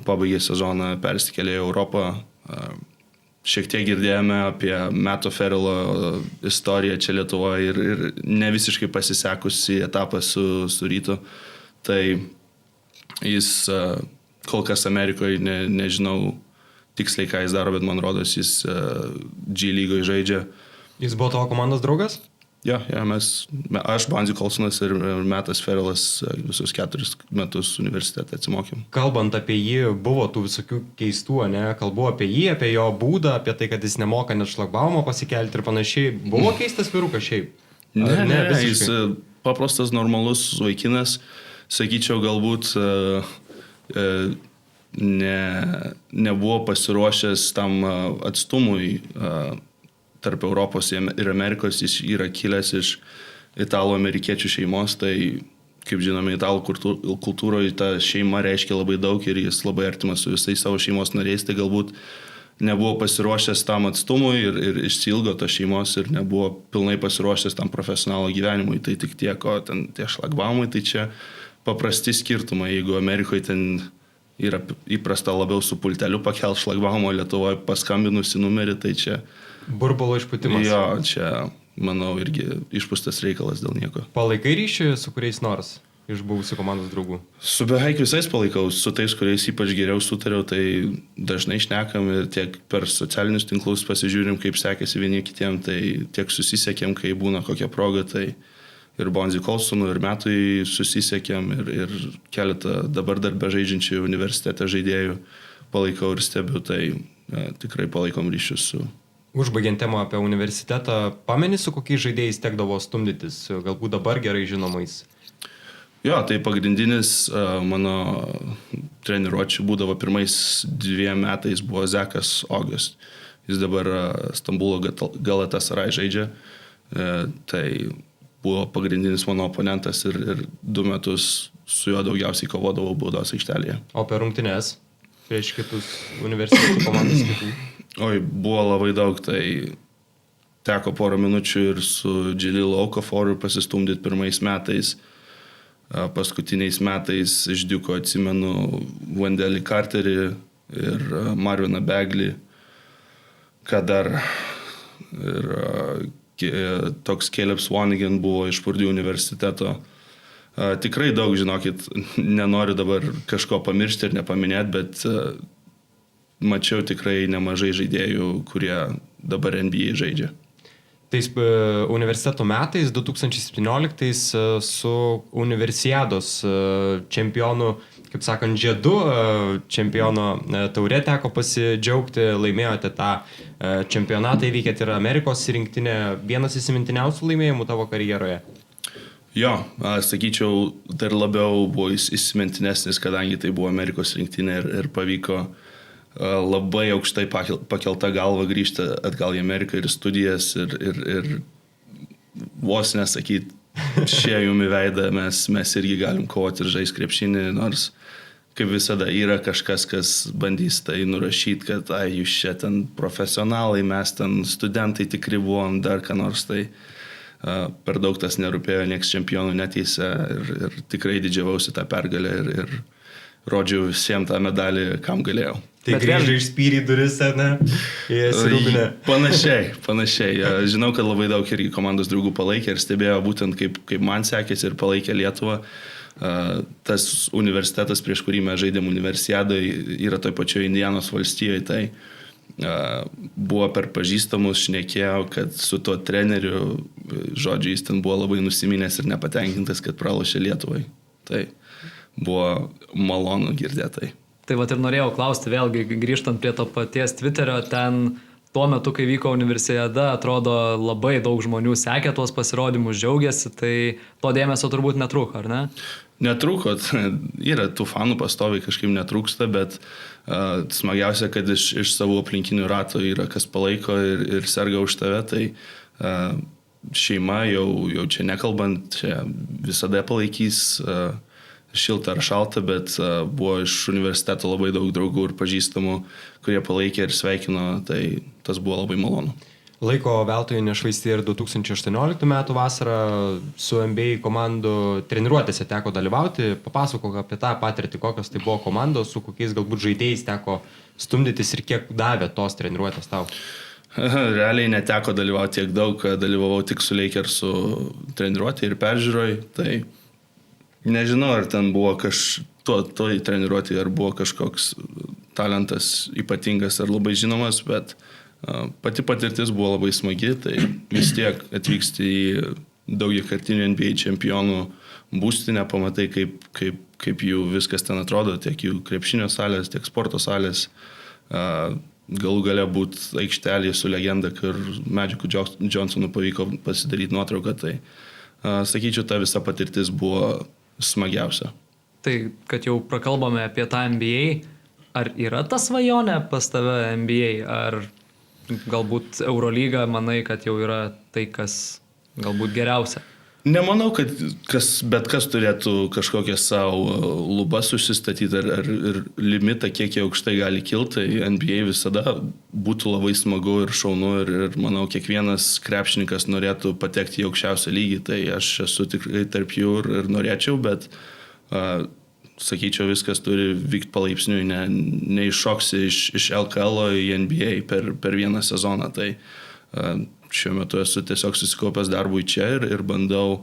pabaigė sezoną, persikėlė į Europą. Šiek tiek girdėjome apie Matto Ferrello istoriją čia Lietuvoje ir ne visiškai pasisekusi etapą su Rytu. Tai jis kol kas Amerikoje, nežinau tiksliai, ką jis daro, bet man rodos, jis G lygoje žaidžia. Jis buvo tavo komandos draugas? Ja, aš, Bonzi Colsonas ir Mattas Ferrellas visus 4 metus universitete atsimokėm. Kalbant apie jį, buvo tų visokių keistų, ne? Kalbu apie jį, apie jo būdą, apie tai, kad jis nemoka net šlagbaumo pasikelti ir panašiai. Buvo keistas vyrukas šiaip? Ne, jis paprastas, normalus vaikinas, sakyčiau, galbūt nebuvo pasiruošęs tam atstumui tarp Europos ir Amerikos. Jis yra kilęs iš italų-amerikiečių šeimos, tai, kaip žinome, italų kultūroje ta šeima reiškia labai daug ir jis labai artimas su visais savo šeimos nariais, tai galbūt nebuvo pasiruošęs tam atstumui ir išsilgo tos šeimos ir nebuvo pilnai pasiruošęs tam profesionalo gyvenimui. Tai tik tiek, o ten tie šlagbaumai, tai čia paprasti skirtumai. Jeigu Amerikoje ten yra įprasta labiau su pulteliu pakelt šlagbaumo, Lietuvoje paskambinusi numerį, tai čia burbulo išpūtimas. Jo, čia, manau, irgi išpūstas reikalas dėl nieko. Palaikai ryšį su kuriais nors iš buvusių komandos draugų? Su beveik visais palaikau, su tais, kuriais ypač geriau sutariau, tai dažnai šnekam ir tiek per socialinius tinklus pasižiūrim, kaip sekėsi vieni kitiem, tai tiek susisiekėm, kai būna kokia proga, tai ir Bonzi Colsonu, ir Metui susisiekėm, ir keletą dabar dar bežaidžiančių universitete žaidėjų palaikau ir stebiu, tai tikrai palaikom ryšius su. Užbaigiant temą apie universitetą, pameni, su kokiais žaidėjais tekdavo stumdytis, galbūt dabar gerai žinomais? Jo, tai pagrindinis mano treniruočių būdavo pirmais 2 metais buvo Zekas August. Jis dabar Stambulo Galatasaray žaidžia. Tai buvo pagrindinis mano oponentas ir 2 metus su juo daugiausiai kovodavau baudos aikštelėje. O per rungtynes prieš kitus universitetų komandas kitų? Oi, buvo labai daug, tai teko porą minučių ir su Džililu Okaforu pasistumdyti pirmais metais. Paskutiniais metais iš Diuko atsimenu Vandelį Carterį ir Marviną Beglį, ką dar ir toks Caleb Swanigan buvo iš Purdue universiteto. Tikrai daug, žinokit, nenoriu dabar kažko pamiršti ir nepaminėti, bet mačiau tikrai nemažai žaidėjų, kurie dabar NBA žaidžia. Tais universiteto metais, 2017, su Universiados čempionu, kaip sakant, žiedu, čempiono taure teko pasidžiaugti, laimėjote tą čempionatą, įveikėte ir Amerikos rinktinę, vienas įsimintiniausių laimėjimų tavo karjeroje. Jo, sakyčiau, dar labiau buvo įsimintinesnis, kadangi tai buvo Amerikos rinktinė ir pavyko labai aukštai pakelta galva grįžti atgal į Ameriką ir studijas ir vos nesakyti, šie jumi veidą mes irgi galim kovoti ir žaisti krepšinį, nors kaip visada yra kažkas, kas bandys tai nurašyti, kad jūs čia ten profesionalai, mes ten studentai tikri buvom, dar ką nors, tai per daug tas nerūpėjo, nieks čempionų neteisė ir tikrai didžiavausi tą pergalę ir rodžiau visiems tą medalį, kam galėjau. Tai grįžai išspyrį duris, ne? Įsirūpinę. Panašiai. Žinau, kad labai daug irgi komandos draugų palaikė ir stebėjo būtent kaip man sekėsi ir palaikė Lietuvą. Tas universitetas, prieš kurį mes žaidėm Universiadoje, yra toj pačioje Indianos valstijoje, tai buvo per pažįstamus, šnekėjau, kad su tuo treneriu, žodžiu, jis ten buvo labai nusiminęs ir nepatenkintas, kad pralošė Lietuvai. Tai buvo malonu girdėtai. Tai vat ir norėjau klausti, vėlgi grįžtant prie to paties Twitterio, ten tuo metu, kai vyko Universiada, atrodo labai daug žmonių sekė tuos pasirodymus, džiaugiasi, tai to dėmesio turbūt netrūko, ar ne? Netrūko, yra tų fanų pastoviai kažkaip netrūksta, bet smagiausia, kad iš savo aplinkinių rato yra kas palaiko ir serga už tave, tai šeima jau čia nekalbant, čia visada palaikys, šilta ar šalta, bet buvo iš universiteto labai daug draugų ir pažįstamų, kurie palaikė ir sveikino, tai tas buvo labai malonu. Laiko veltui nešvaistė ir 2018 metų vasarą su NBA komandų treniruotėse teko dalyvauti. Papasakok apie tą patirtį, kokios tai buvo komandos, su kokiais galbūt žaidėjais teko stumdytis ir kiek davė tos treniruotės tau. Realiai neteko dalyvauti tiek daug, dalyvavau tik su Lakersų treniruotė ir peržiūroj, tai nežinau, ar ten buvo toj treniruotė, ar buvo kažkoks talentas ypatingas ar labai žinomas, bet pati patirtis buvo labai smagi, tai vis tiek atvyksti į daugiakartinių NBA čempionų būstinę, pamatai, kaip jų viskas ten atrodo, tiek jų krepšinio salės, tiek sporto salės, galų gale būti aikštelėje su legenda, kur Magicu Johnsonu pavyko pasidaryti nuotrauką, tai sakyčiau, ta visa patirtis buvo smagiausia. Tai, kad jau prakalbame apie tą NBA, ar yra ta svajonė pas tave NBA, ar galbūt Eurolyga manai, kad jau yra tai, kas galbūt geriausia? Nemanau, kad bet kas turėtų kažkokią savo lubas susistatyti ar limitą, kiek jie aukštai gali kilti. NBA visada būtų labai smagu ir šaunu ir manau, kiekvienas krepšininkas norėtų patekti į aukščiausią lygį. Tai aš esu tikrai tarp jų ir norėčiau, bet sakyčiau, viskas turi vykti palaipsniui, neiššoksi iš LKL į NBA per vieną sezoną. Tai šiuo metu esu tiesiog susikaupęs darbui čia ir bandau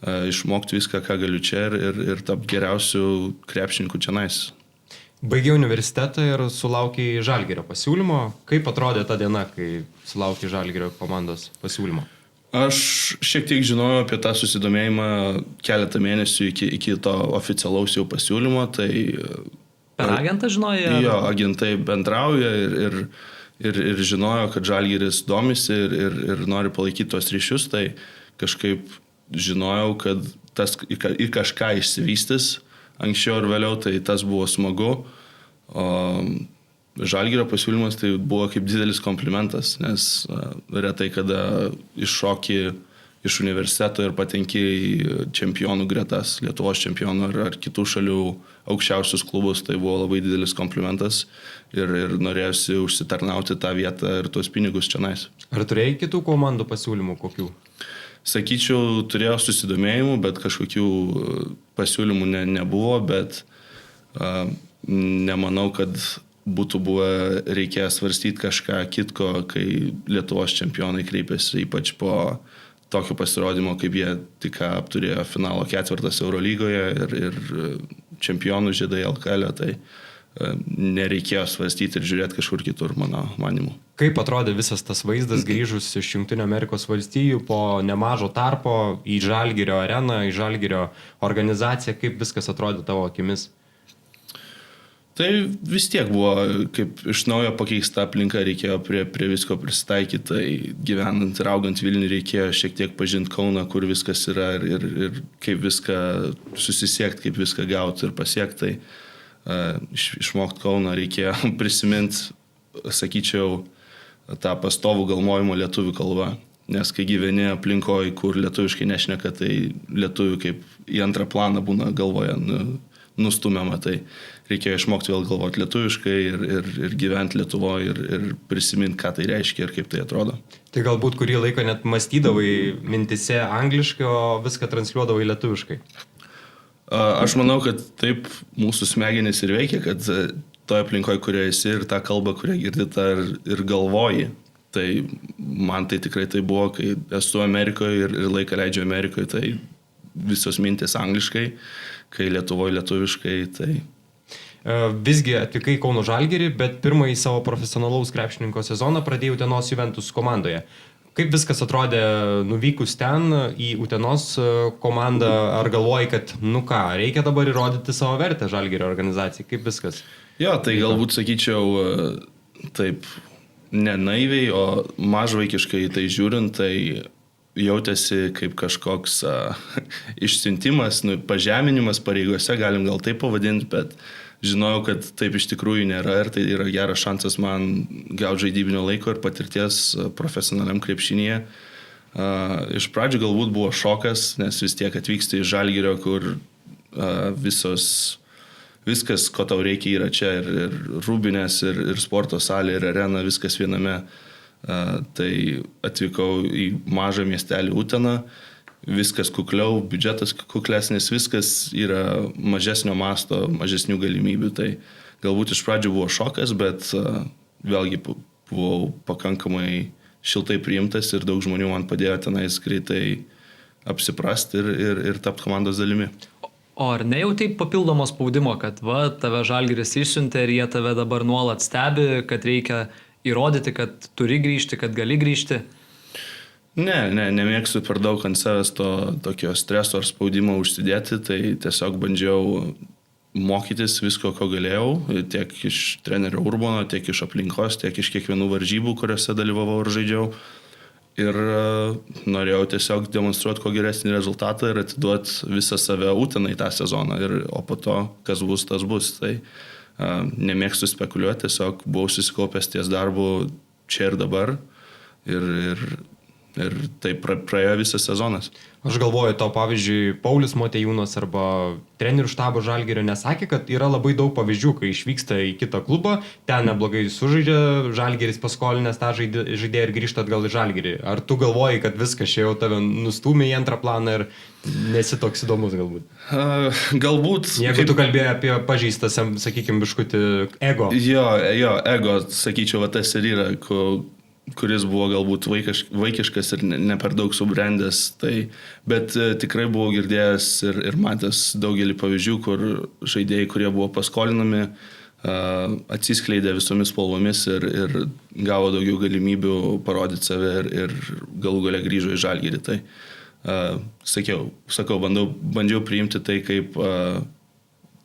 išmokti viską, ką galiu čia ir tapti geriausių krepšininkų čianais. Baigiau universitetą ir sulaukiai Žalgirio pasiūlymo. Kaip atrodė ta diena, kai sulaukiai Žalgirio komandos pasiūlymo? Aš šiek tiek žinojau apie tą susidomėjimą keletą mėnesių iki to oficialaus jau pasiūlymo, tai... Per agentą žinojai? Jo, agentai bendrauja ir žinojo, kad Žalgiris domisi ir nori palaikyti tos ryšius, tai kažkaip žinojau, kad tas į kažką išsivystys anksčiau ir vėliau, tai tas buvo smagu. O Žalgirio pasiūlymas tai buvo kaip didelis komplimentas, nes retai kada iššoki iš universiteto ir patenki į čempionų gretas, Lietuvos čempionų ar kitų šalių aukščiausius klubus, tai buvo labai didelis komplimentas ir norėjusi užsitarnauti tą vietą ir tuos pinigus čionais. Ar turėjai kitų komandų pasiūlymų kokių? Sakyčiau, turėjau susidomėjimų, bet kažkokių pasiūlymų nebuvo, bet nemanau, kad būtų buvę reikės svarstyti kažką kitko, kai Lietuvos čempionai kreipėsi, ypač po tokio pasirodymo, kaip jie tik apturėjo finalo ketvirtas Eurolygoje ir čempionų žiedai LKL, tai nereikėjo svarstyti ir žiūrėti kažkur kitur, mano manimu. Kaip atrodė visas tas vaizdas grįžus iš Jungtinių Amerikos valstijų po nemažo tarpo į Žalgirio areną, į Žalgirio organizaciją, kaip viskas atrodė tavo akimis? Tai vis tiek buvo, kaip iš naujo pakeista aplinka, reikėjo prie visko prisitaikyti, tai gyvenant ir augant Vilniui reikėjo šiek tiek pažinti Kauną, kur viskas yra ir kaip viską susisiekti, kaip viską gauti ir pasiekti. Tai išmokti Kauną reikėjo prisiminti, sakyčiau, tą pastovų galvojimo lietuvių kalbą, nes kai gyveni aplinkoje, kur lietuviškai nešneka, tai lietuvių kaip į antrą planą būna galvoje nustumiama, tai reikėjo išmokti vėl galvoti lietuviškai ir gyventi Lietuvoje ir prisiminti, ką tai reiškia ir kaip tai atrodo. Tai galbūt kurį laiką net mąstydavai mintise angliškai, o viską transliuodavai lietuviškai? Aš manau, kad taip mūsų smegenys ir veikia, kad toje aplinkoje, kurioje esi ir tą kalbą, kurią girdi, tą ir galvoji. Tai man tai tikrai tai buvo, kai esu Amerikoje ir laiką leidžiu Amerikoje, tai visos mintis angliškai, kai Lietuvoje lietuviškai, tai... Visgi atvykai Kauno Žalgirį, bet pirmąjį savo profesionalaus krepšininko sezoną pradėjai Utenos Juventus komandoje. Kaip viskas atrodė nuvykus ten į Utenos komandą, ar galvojai, kad reikia dabar įrodyti savo vertę Žalgirio organizacijai, kaip viskas? Jo, tai galbūt sakyčiau taip ne naiviai, o mažvaikiškai tai žiūrint, tai jautėsi kaip kažkoks išsiuntimas, pažeminimas pareigose, galim gal taip pavadinti, bet žinojau, kad taip iš tikrųjų nėra ir tai yra geras šansas man gauti žaidybinio laiko ir patirties profesionaliam krepšinyje. Iš pradžių galbūt buvo šokas, nes vis tiek atvyksti iš Žalgirio, kur viskas, ko tau reikia, yra čia ir rūbinės, ir sporto salė, ir arena, viskas viename. Tai atvykau į mažą miestelį Uteną, viskas kukliau, biudžetas kuklesnis, viskas yra mažesnio masto, mažesnių galimybių. Tai galbūt iš pradžių buvo šokas, bet vėlgi buvau pakankamai šiltai priimtas ir daug žmonių man padėjo tenais greitai apsiprasti ir tapti komandos dalimi. O ar nejautai papildomo spaudimo, kad tave Žalgiris išsiuntė ir jie tave dabar nuolat stebi, kad reikia įrodyti, kad turi grįžti, kad gali grįžti? Nemėgstu per daug ant savęs to tokio streso ar spaudimo užsidėti, tai tiesiog bandžiau mokytis visko, ko galėjau, tiek iš trenerio Urbono, tiek iš aplinkos, tiek iš kiekvienų varžybų, kuriuose dalyvavau ir žaidžiau. Ir norėjau tiesiog demonstruoti kuo geresnį rezultatą ir atiduoti visą save Utenai tą sezoną, o po to, kas bus, tas bus. Tai nemėgstu spekuliuoti, tiesiog buvau susikaupęs ties darbu čia ir dabar ir tai praėjo visas sezonas. Aš galvoju, tau pavyzdžiui, Paulius Motiejūnas arba trenerių štabo Žalgirio nesakė, kad yra labai daug pavyzdžių, kai išvyksta į kitą klubą, ten neblogai sužaidžia, Žalgiris paskolinęs tą žaidėją ir grįžta atgal į Žalgirį. Ar tu galvoji, kad viskas čia jau tave nustūmė į antrą planą ir nesi toks įdomus galbūt? Galbūt. Jeigu tu kalbėjai apie pažįstą, sakykime, biškutį ego. Jo, ego, sakyčiau, tas ir yra, kuris buvo galbūt vaikiškas ir ne per daug subrendęs, bet tikrai buvau girdėjęs ir matęs daugelį pavyzdžių, kur žaidėjai, kurie buvo paskolinami, atsiskleidė visomis spalvomis ir gavo daugiau galimybių parodyti save ir galų gale grįžo į Žalgirį. Tai sakau, bandžiau priimti tai kaip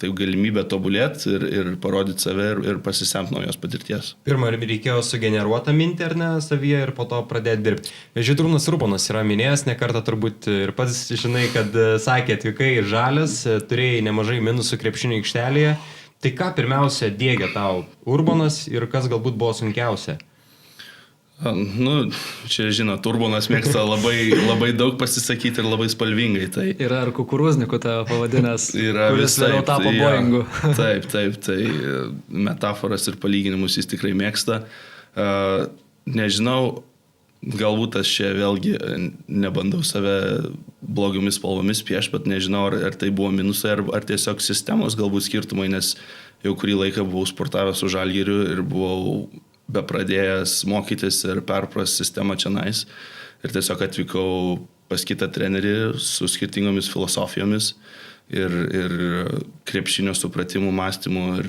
galimybę tobulėti ir parodyti save ir pasisemti naujos patirties. Pirmą reikėjo sugeneruotą mintį ar ne savyje ir po to pradėti dirbti. Žydrūnas Urbonas yra minėjęs ne kartą turbūt ir pats žinai, kad sakė, atvykai Žalias, turėjai nemažai minusų krepšinio aikštelėje. Tai ką pirmiausia dėgė tau Urbonas ir kas galbūt buvo sunkiausia? Čia žinot, Urbonas mėgsta labai daug pasisakyti ir labai spalvingai. Tai yra ar kukurūzniku tave pavadinęs, kuris vėliau tapo Boeingu. Taip, tai metaforas ir palyginimus jis tikrai mėgsta. Nežinau, galbūt aš čia vėlgi nebandau save blogiomis spalvomis piešti, bet nežinau, ar tai buvo minusai, ar tiesiog sistemos galbūt skirtumai, nes jau kurį laiką buvau sportavęs su Žalgiriu ir buvau bepradėjęs mokytis ir perpras sistemą čionais. Ir tiesiog atvykau pas kitą trenerį su skirtingomis filosofijomis ir krepšinio supratimų, mąstymų ir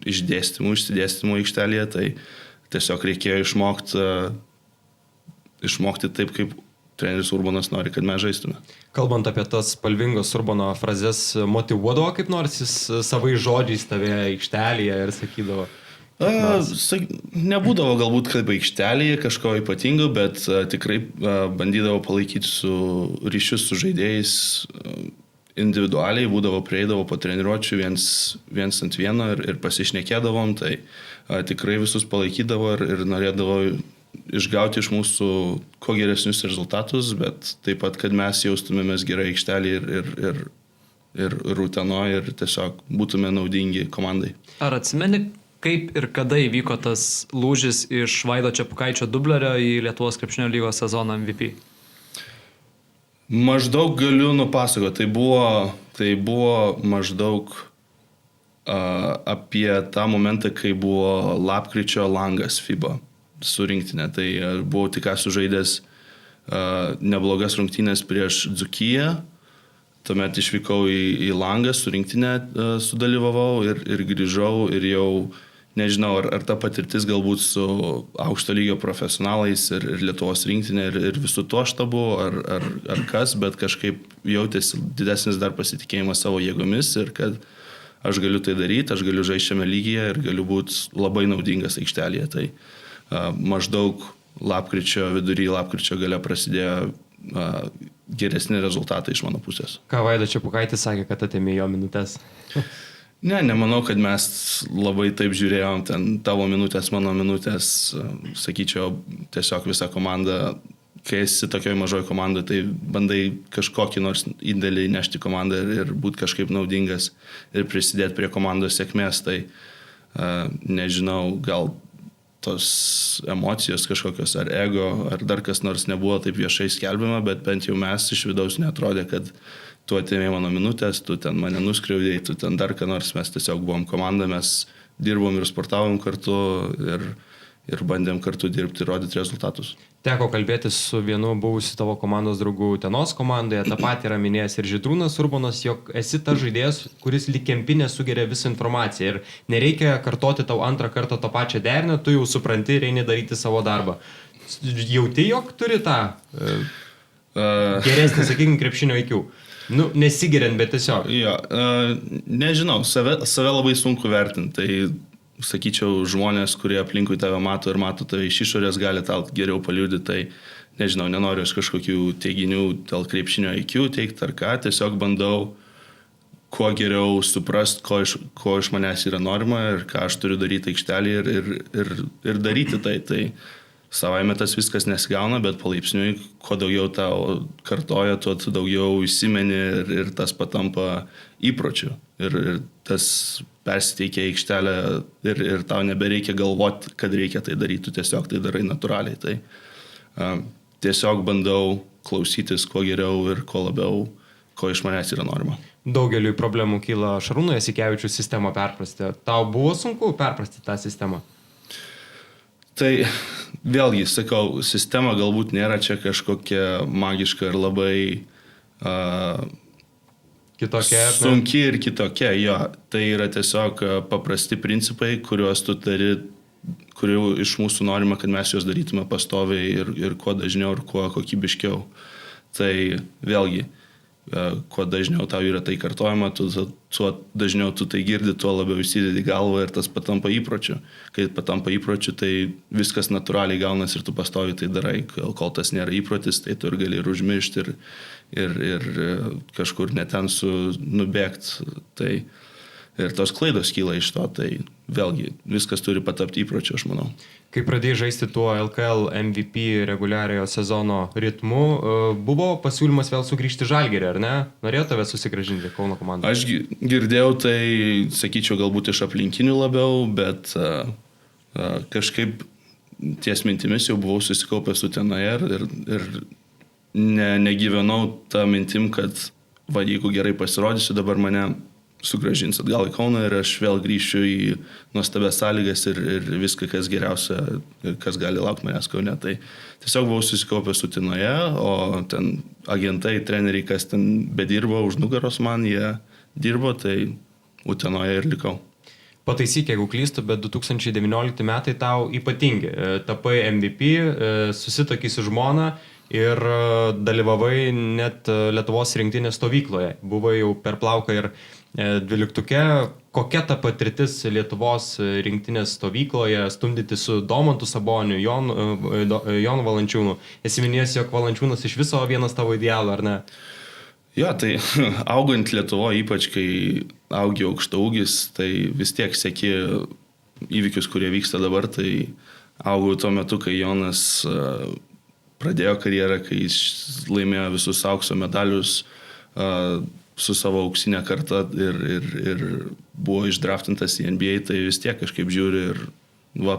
išsidėstymų aikštelėje. Tai tiesiog reikėjo išmokti taip, kaip treneris Urbonas nori, kad mes žaistume. Kalbant apie tas spalvingos Urbono frazes, motyvuodavo kaip nors jis savai žodžiais tave aikštelėje ir sakydavo? Nebūdavo galbūt kaip aikštelėje kažko ypatingo, bet tikrai bandydavo palaikyti ryšius su žaidėjais individualiai, prieidavo po treniruočių viens ant vieno ir pasišnekėdavom, tai tikrai visus palaikydavo ir norėdavo išgauti iš mūsų kuo geresnius rezultatus, bet taip pat, kad mes jaustumėmės gerai aikštelėje ir Utenoje ir tiesiog būtume naudingi komandai. Ar atsimeni, kaip ir kada įvyko tas lūžis iš Vaido Čepukaičio dublerio į Lietuvos krepšinio lygos sezono MVP? Maždaug galiu nupasakoti. Tai buvo maždaug apie tą momentą, kai buvo lapkričio langas FIBA su rinktinė. Tai buvau tik sužaidęs neblogas rungtynės prieš Dzūkiją. Tuomet išvykau į langą su rinktinė, sudalyvavau ir grįžau ir jau nežinau, ar ta patirtis galbūt su aukšto lygio profesionalais ir Lietuvos rinktinė ir visų to štabu, ar kas, bet kažkaip jautėsi didesnis dar pasitikėjimas savo jėgomis ir kad aš galiu tai daryti, aš galiu žaisti šiame lygyje ir galiu būti labai naudingas aikštelėje. Tai maždaug vidury lapkričio gale prasidėjo geresni rezultatai iš mano pusės. Ką Vaidas Čepukaitis sakė, kad atėmė jo minutės? Nemanau, kad mes labai taip žiūrėjom, ten tavo minutės, mano minutės, sakyčiau, tiesiog visa komanda, kai esi tokioj mažoj komandai, tai bandai kažkokį nors indėlį įnešti komandą ir būti kažkaip naudingas ir prisidėti prie komandos sėkmės, tai nežinau, gal tos emocijos kažkokios ar ego, ar dar kas nors nebuvo taip viešai skelbiama, bet bent jau mes iš vidaus neatrodė, kad tu atėmė mano minutės, tu ten mane nuskriaudėjai, tu ten dar ką nors, mes tiesiog buvom komanda, mes dirbom ir sportavom kartu ir bandėm kartu dirbti ir rodyti rezultatus. Teko kalbėtis su vienu buvusiu tavo komandos draugu Utenos komandoje, tą patį yra minėjęs ir Žydrūnas Urbonas, jog esi tas žaidėjas, kuris lyg kempinė sugeria visą informaciją ir nereikia kartoti tau antrą kartą to pačią derinę, tu jau supranti ir eini daryti savo darbą. Jauti, jog turi tą geresnį, sakykime, krepšinio IQ? Nesigeriant, bet tiesiog. Jo, nežinau, save labai sunku vertinti, tai sakyčiau, žmonės, kurie aplinkui tave mato ir mato tave iš išorės, gali tau geriau paliudyti, tai nežinau, nenoriu aš kažkokių teiginių dėl krepšinio IQ teikti ar ką, tiesiog bandau kuo geriau suprast, ko iš manęs yra norma ir ką aš turiu daryti aikštelėje ir daryti tai. Tai savaime tas viskas nesigauna, bet palaipsniui, kuo daugiau tau kartoja, tuo daugiau įsimeni ir tas patampa įpročiu. Ir tas persiteikia aikštelę ir tau nebereikia galvoti, kad reikia tai daryti, tu tiesiog tai darai natūraliai. Tai tiesiog bandau klausytis kuo geriau ir kuo labiau, ko iš manęs yra norma. Daugeliui problemų kyla Šarūno Jasikevičių sistemą perprasti. Tau buvo sunku perprasti tą sistemą? Tai vėlgi, sakau, sistema galbūt nėra čia kažkokia magiška ir labai kitokia. Sunki ir kitokia, jo. Tai yra tiesiog paprasti principai, kuriuos tu tari, kurių iš mūsų norima, kad mes juos darytume pastoviai ir kuo dažniau ir kuo kokybiškiau. Tai vėlgi, kuo dažniau tau yra tai kartojama, tuo dažniau tu tai girdi, tuo labiau įsidedi galvą ir tas patampa įpročiu. Kai patampa įpročiu, tai viskas natūraliai gaunas ir tu pastoviai tai darai. Kol tas nėra įprotis, tai tu ir gali ir užmiršti ir kažkur neten nubėgti. Tai ir tos klaidos kyla iš to, tai vėlgi viskas turi patapti įpročiu, aš manau. Kai pradėjai žaisti tuo LKL MVP reguliariojo sezono ritmu, buvo pasiūlymas vėl sugrįžti Žalgirį, ar ne? Norėjo tave susigrąžinti Kauno komandą? Aš girdėjau tai, sakyčiau, galbūt iš aplinkinių labiau, bet kažkaip ties mintimis jau buvau susikaupęs Utenoje ir negyvenau tą mintim, kad jeigu gerai pasirodysiu, dabar mane sugrąžins atgal į Kauną ir aš vėl grįšiu į nuostabias sąlygas ir viską, kas geriausia, kas gali laukti manęs Kaune. Tai tiesiog buvau susikaupęs Utenoje, o ten agentai, treneriai, kas ten bedirbo už nugaros man, jie dirbo, tai Utenoje ir likau. Pataisyk, jeigu klystu, bet 2019 metai tau ypatingi. Tapai MVP, susitokai su žmona ir dalyvavai net Lietuvos rinktinės stovykloje. Buvai jau per plauką ir 12. Kokia ta patirtis Lietuvos rinktinės stovykloje, stumdyti su Domantu Saboniu, Jonu Valančiūnu? Esi minėjęs, jog Valančiūnas iš viso vienas tavo idealų, ar ne? Jo, tai augant Lietuvoje, ypač kai augi aukštaūgis, tai vis tiek seki įvykius, kurie vyksta dabar. Tai augau tuo metu, kai Jonas pradėjo karjerą, kai jis laimėjo visus aukso medalius su savo auksinė karta ir buvo išdraftintas į NBA, tai vis tiek kažkaip žiūri ir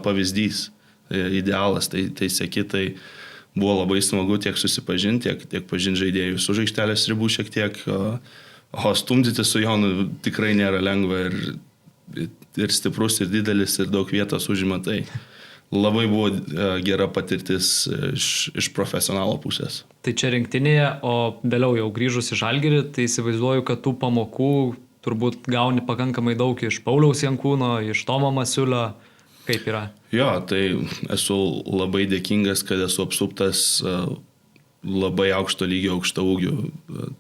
pavyzdys, idealas, tai seki, tai buvo labai smagu tiek susipažinti, tiek pažinti žaidėjus už aikštelės ribų šiek tiek, o stumdyti su Jonu tikrai nėra lengva ir stiprus, ir didelis, ir daug vietos užima, tai labai buvo gera patirtis iš profesionalo pusės. Tai čia rinktinėje, o vėliau jau grįžus į Žalgirį, tai įsivaizduoju, kad tų pamokų turbūt gauni pakankamai daug iš Pauliaus Jankūno, iš Tomo Masiulio. Kaip yra? Jo, tai esu labai dėkingas, kad esu apsuptas labai aukšto lygio aukštaūgių.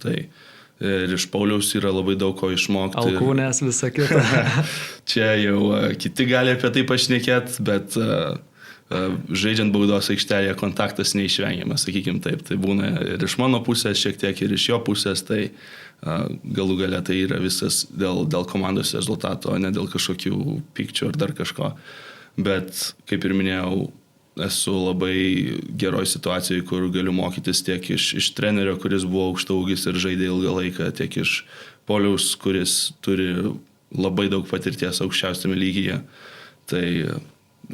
Tai ir iš Pauliaus yra labai daug ko išmokti. Alkūnės visą kitą. Čia jau kiti gali apie tai pašnekėti, bet žaidžiant baudos aikštelėje kontaktas neišvengiamas, sakykim taip. Tai būna ir iš mano pusės šiek tiek, ir iš jo pusės, tai galų gale tai yra visas dėl komandos rezultato, o ne dėl kažkokių pykčių ar dar kažko. Bet, kaip ir minėjau, esu labai geroj situacijai, kur galiu mokytis tiek iš trenerio, kuris buvo aukštaūgis ir žaidė ilgą laiką, tiek iš Pauliaus, kuris turi labai daug patirties aukščiausiame lygyje. Tai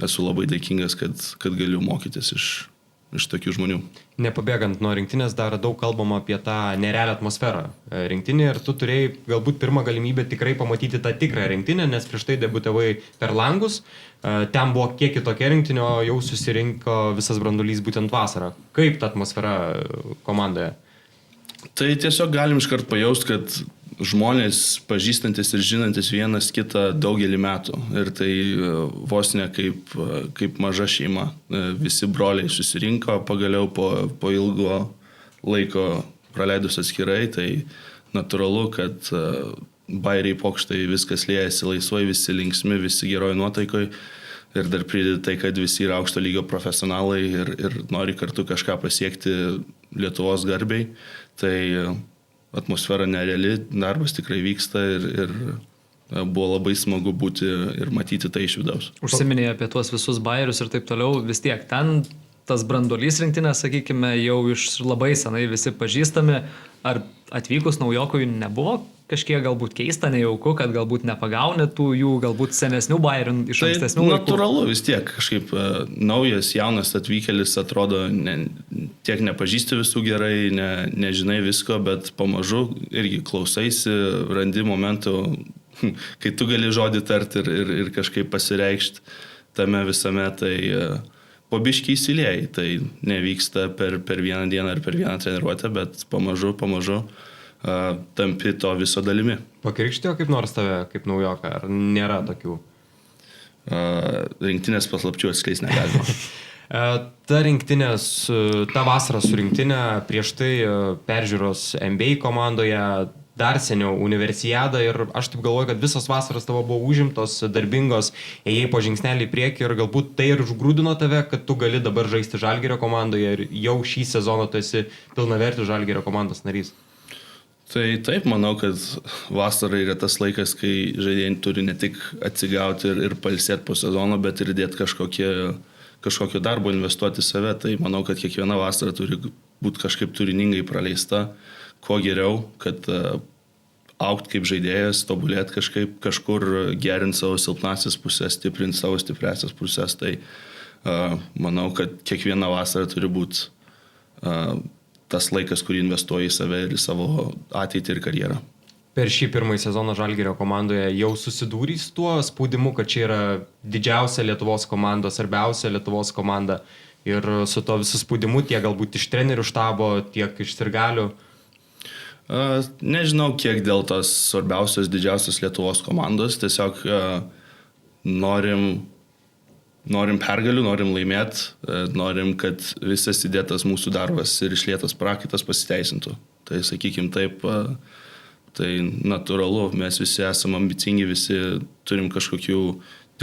esu labai dėkingas, kad galiu mokytis iš tokių žmonių. Nepabėgant nuo rinktinės, dar daug kalbama apie tą nerealią atmosferą rinktinė ir tu turėjai galbūt pirmą galimybę tikrai pamatyti tą tikrą rinktinę, nes prieš tai debiutavai per langus, ten buvo kiek kitokia rinktinė, o jau susirinko visas branduolys būtent vasarą. Kaip ta atmosfera komandoje? Tai tiesiog galim iškart pajausti, kad žmonės pažįstantis ir žinantis vienas kitą daugelį metų. Ir tai vos ne kaip maža šeima. Visi broliai susirinko pagaliau po ilgo laiko praleidus atskirai. Tai natūralu, kad bairiai pokštai viskas liejasi laisvai, visi linksmi, visi geroj nuotaikoj. Ir dar prideda tai, kad visi yra aukšto lygio profesionalai ir nori kartu kažką pasiekti Lietuvos garbiai. Tai atmosfera nereali, darbas tikrai vyksta ir buvo labai smagu būti ir matyti tai iš vidaus. Užsiminėjai apie tuos visus bairius ir taip toliau, vis tiek ten tas branduolys rinktinės, sakykime, jau iš labai senai visi pažįstami. Ar atvykus naujokui nebuvo kažkiek galbūt keista, nejauku, kad galbūt nepagauni tų jų galbūt senesnių bairių iš ankstesnių laikų? Tai natūralu vis tiek, kažkaip naujas, jaunas atvykėlis atrodo, tiek nepažįsti visų gerai, nežinai visko, bet pamažu irgi klausaisi, randi momentų, kai tu gali žodį tarti ir kažkaip pasireikšti tame visame, tai po biškį įsilėjai. Tai nevyksta per vieną dieną ar per vieną treniruotę, bet pamažu tampi to viso dalimi. Pakrikštėjo kaip nors tave, kaip naujoką, ar nėra tokių? Rinktinės paslapčių atskleis negalima. Ta rinktinės, ta vasara su rinktinė, prieš tai peržiūros NBA komandoje, dar seniau universiadą ir aš taip galvoju, kad visos vasaros tavo buvo užimtos, darbingos, ėjai po žingsnelį į priekį ir galbūt tai ir užgrūdino tave, kad tu gali dabar žaisti Žalgirio komandoje ir jau šį sezoną tu esi pilnavertis Žalgirio komandos narys. Tai taip, manau, kad vasara yra tas laikas, kai žaidėjai turi ne tik atsigauti ir pailsėti po sezono, bet ir dėti kažkokio darbo, investuoti į save. Tai manau, kad kiekviena vasara turi būti kažkaip turiningai praleista, kuo geriau, kad augti kaip žaidėjas, tobulėti kažkur gerinti savo silpnasias pusės, stiprinti savo stipriasias pusės. Tai manau, kad kiekviena vasara turi būti tas laikas, kurį investuoji į save ir į savo ateitį ir karjerą. Per šį pirmąjį sezoną Žalgirio komandoje jau susidūrei su tuo spaudimu, kad čia yra didžiausia Lietuvos komanda, svarbiausia Lietuvos komanda ir su to visų spaudimu tiek galbūt iš trenerių štabo, tiek iš sirgalių? Nežinau, kiek dėl tos svarbiausios, didžiausios Lietuvos komandos. Tiesiog norim pergalių, norim laimėti, norim, kad visas įdėtas mūsų darbas ir išlietas prakaitas pasiteisintų. Tai sakykim taip, tai natūralu, mes visi esame ambicingi, visi turim kažkokių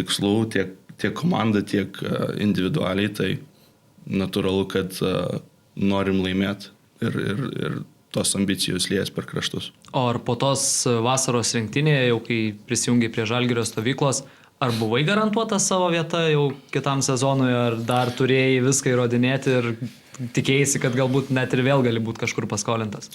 tikslų, tiek komanda, tiek individualiai, tai natūralu, kad norim laimėti ir tos ambicijos lies per kraštus. O ar po tos vasaros rinktinėje, jau kai prisijungiai prie Žalgirio stovyklos, ar buvai garantuotas savo vietą jau kitam sezonui, ar dar turėjai viską įrodinėti ir tikėjai, kad galbūt net ir vėl gali būti kažkur paskolintas?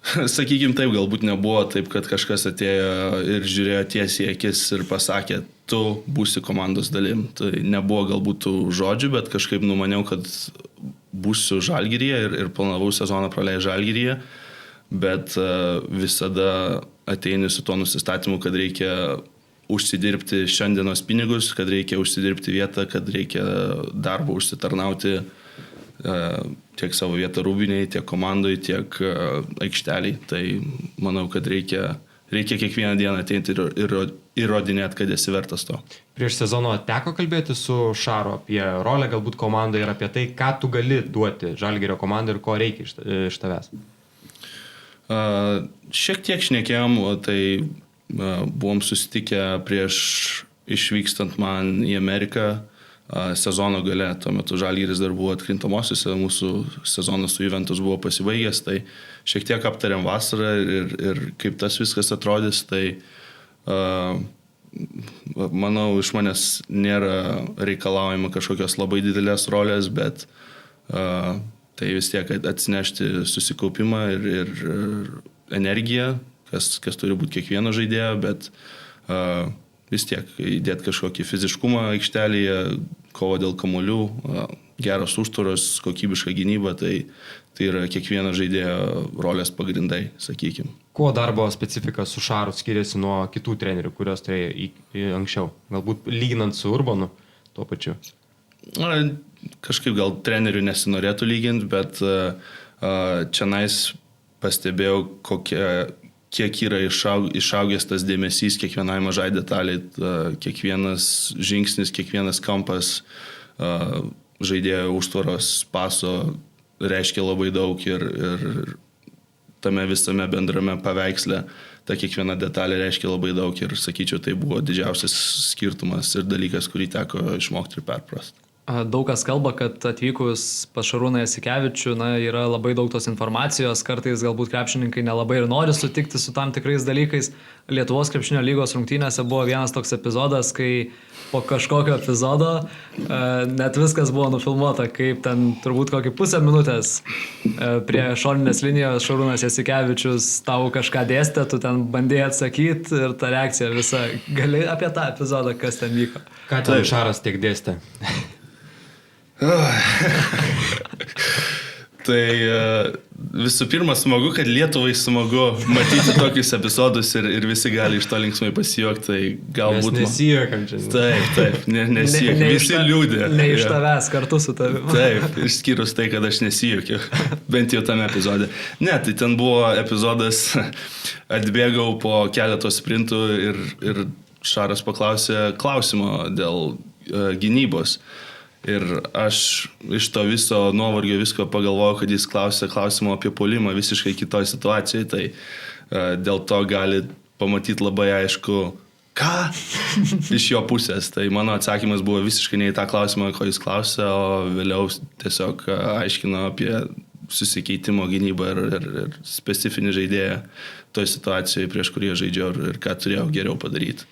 Sakykim taip, galbūt nebuvo taip, kad kažkas atėjo ir žiūrėjo tiesiai akis ir pasakė, tu būsi komandos dalim. Tai nebuvo galbūt tų žodžių, bet kažkaip numaniau, kad būsiu Žalgiryje ir planavau sezoną praleisti Žalgiryje, bet visada ateini su tuo nusistatymu, kad reikia užsidirbti šiandienos pinigus, kad reikia užsidirbti vietą, kad reikia darbą užsitarnauti tiek savo vietą rūbiniai, tiek komandai, tiek aikšteliai. Tai manau, kad reikia kiekvieną dieną ateiti ir įrodinėti, kad esi vertas to. Prieš sezono teko kalbėti su Šaru apie rolę galbūt komandai ir apie tai, ką tu gali duoti Žalgirio komandai ir ko reikia iš tavęs. Šiek tiek šnekėjom, tai buvom susitikę prieš išvykstant man į Ameriką sezono gale. Tuo metu Žalgiris dar buvo atkrintamosiose, mūsų sezonas su Juventus buvo pasibaigęs, tai šiek tiek aptarėm vasarą ir kaip tas viskas atrodys. Tai manau, iš manęs nėra reikalaujama kažkokios labai didelės rolės, bet tai vis tiek atsinešti susikaupimą ir energiją, kas turi būti kiekvieno žaidėjo, bet vis tiek įdėti kažkokį fiziškumą aikštelėje, kovo dėl kamuolių, geros užtvaros, kokybiška gynyba, tai yra kiekvieno žaidėjo rolės pagrindai, sakykim. Kuo darbo specifika su Šaru skiriasi nuo kitų trenerių, kurios turėjo anksčiau? Galbūt lyginant su Urbanu tuo pačiu? Kažkaip gal trenerių nesinorėtų lyginti, bet čianais pastebėjau, kiek yra išaugęs tas dėmesys kiekvienai mažai detaliai, kiekvienas žingsnis, kiekvienas kampas žaidėjo užtvaros paso reiškia labai daug ir tame visame bendrame paveiksle ta kiekviena detalė reiškia labai daug ir sakyčiau, tai buvo didžiausias skirtumas ir dalykas, kurį teko išmokti ir perprasti. Daug kas kalba, kad atvykus pas Šarūną Jasikevičių yra labai daug tos informacijos, kartais galbūt krepšininkai nelabai ir nori sutikti su tam tikrais dalykais. Lietuvos krepšinio lygos rungtynėse buvo vienas toks epizodas, kai po kažkokio epizodo net viskas buvo nufilmuota, kaip ten turbūt kokį pusę minutės prie šoninės linijos Šarūnas Jasikevičius tau kažką dėstė, tu ten bandėjai atsakyti ir ta reakcija visa. Gali apie tą epizodą, kas ten vyko? Ką ten Šaras tiek dėstė? Tai visų pirma, smagu, kad Lietuvai smagu matyti tokius epizodus ir visi gali iš to linksmai pasijuokti. Tai galbūt... Mes nesijuokam čia. Taip, nesijuokam. Visi liūdė. Ne iš tavęs kartu su tavimi. Taip, išskyrus tai, kad aš nesijuokiu. Bent jau tame epizode. Ne, tai ten buvo epizodas, atbėgau po keletos sprintų ir Šaras paklausė klausimo dėl gynybos. Ir aš iš to viso nuovargio visko pagalvojau, kad jis klausė klausimo apie puolimą visiškai kitoj situacijai, tai dėl to gali pamatyti labai aišku, ką iš jo pusės. Tai mano atsakymas buvo visiškai ne į tą klausimą, ko jis klausė, o vėliau tiesiog aiškino apie susikeitimo gynybą ir specifinį žaidėją toj situacijoje, prieš kurį žaidžiau ir ką turėjau geriau padaryti.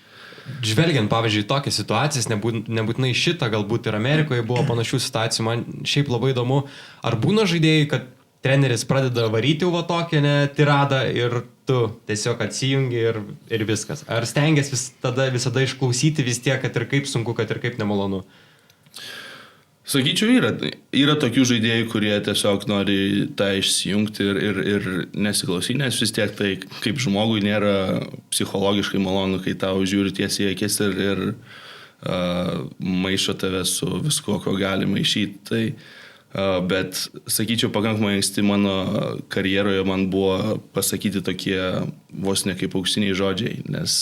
Žvelgiant, pavyzdžiui, tokias situacijas, nebūtinai šitą, galbūt ir Amerikoje buvo panašių situacijų, man šiaip labai įdomu, ar būna žaidėjai, kad treneris pradeda varyti va tokią tiradą ir tu tiesiog atsijungi ir viskas. Ar stengiasi visada išklausyti vis tiek, kad ir kaip sunku, kad ir kaip nemalonu? Sakyčiau, yra tokių žaidėjų, kurie tiesiog nori tą išsijungti ir nesiklausyti, nes vis tiek tai kaip žmogui nėra psichologiškai malonu, kai tau žiūri tiesiai į akis ir maišo tave su viskuo, ko gali maišyti. Tai, bet, sakyčiau, pakankamai anksti mano karjeroje man buvo pasakyti tokie vos ne kaip auksiniai žodžiai, nes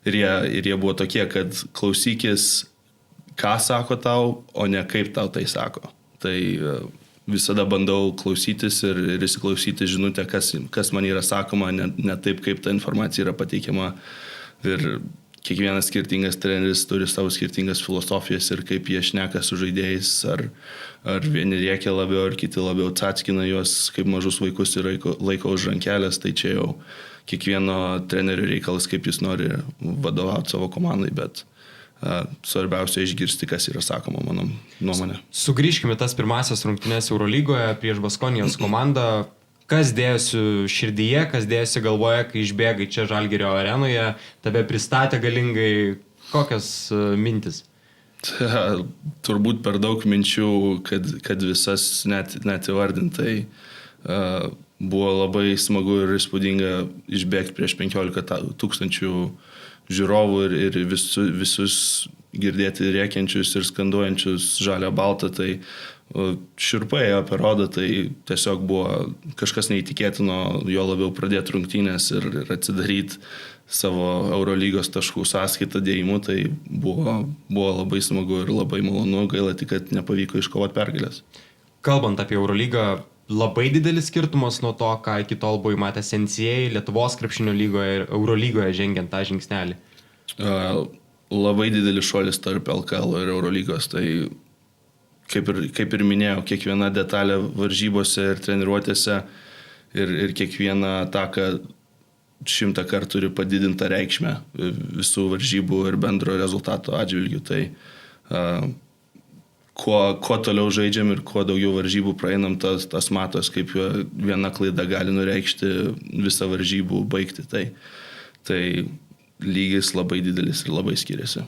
ir jie buvo tokie, kad klausykis, ką sako tau, o ne kaip tau tai sako. Tai visada bandau klausytis ir įsiklausyti žinutę, kas man yra sakoma, ne taip, kaip ta informacija yra pateikiama. Ir kiekvienas skirtingas treneris turi savo skirtingas filosofijas ir kaip jie šneka su žaidėjais, ar vieni rėkia labiau, ar kiti labiau atskina juos, kaip mažus vaikus ir laiko už rankelės. Tai čia jau kiekvieno trenerio reikalas, kaip jis nori vadovauti savo komandai, bet svarbiausia išgirsti, kas yra sakoma, mano nuomonė. Sugrįžkime tas pirmasias rungtynes Eurolygoje prieš Baskonijos komandą. Kas dėjosi širdyje, kas dėjosi galvoje, kai išbėgai čia Žalgirio arenoje, tave pristatė galingai, kokios mintis? Turbūt per daug minčių, kad visas net įvardintai. Buvo labai smagu ir įspūdinga išbėgti prieš 15 000 žiūrovų ir visus girdėti rėkiančius ir skanduojančius žalia baltą, tai šiurpai ėjo per odą, tai tiesiog buvo kažkas neįtikėtino, jo labiau pradėti rungtynės ir atsidaryti savo Eurolygos taškų sąskaitą dėjimu, tai buvo labai smagu ir labai malonu, gaila tik, kad nepavyko iškovoti pergalės. Kalbant apie Eurolygą, labai didelis skirtumas nuo to, ką iki tol buvai matęs NCAA, Lietuvos krepšinio lygoje ir Eurolygoje žengiant tą žingsnelį? Labai didelis šuolis tarp LKL ir Eurolygos. Tai kaip ir minėjau, kiekviena detalė varžybose ir treniruotėse ir kiekviena ataka 100 kartų turi padidintą reikšmę visų varžybų ir bendro rezultato atžvilgių. Tai kuo toliau žaidžiam ir kuo daugiau varžybų praeinam, tas matos, kaip viena klaida gali nureikšti visą varžybų baigti. Tai lygis labai didelis ir labai skiriasi.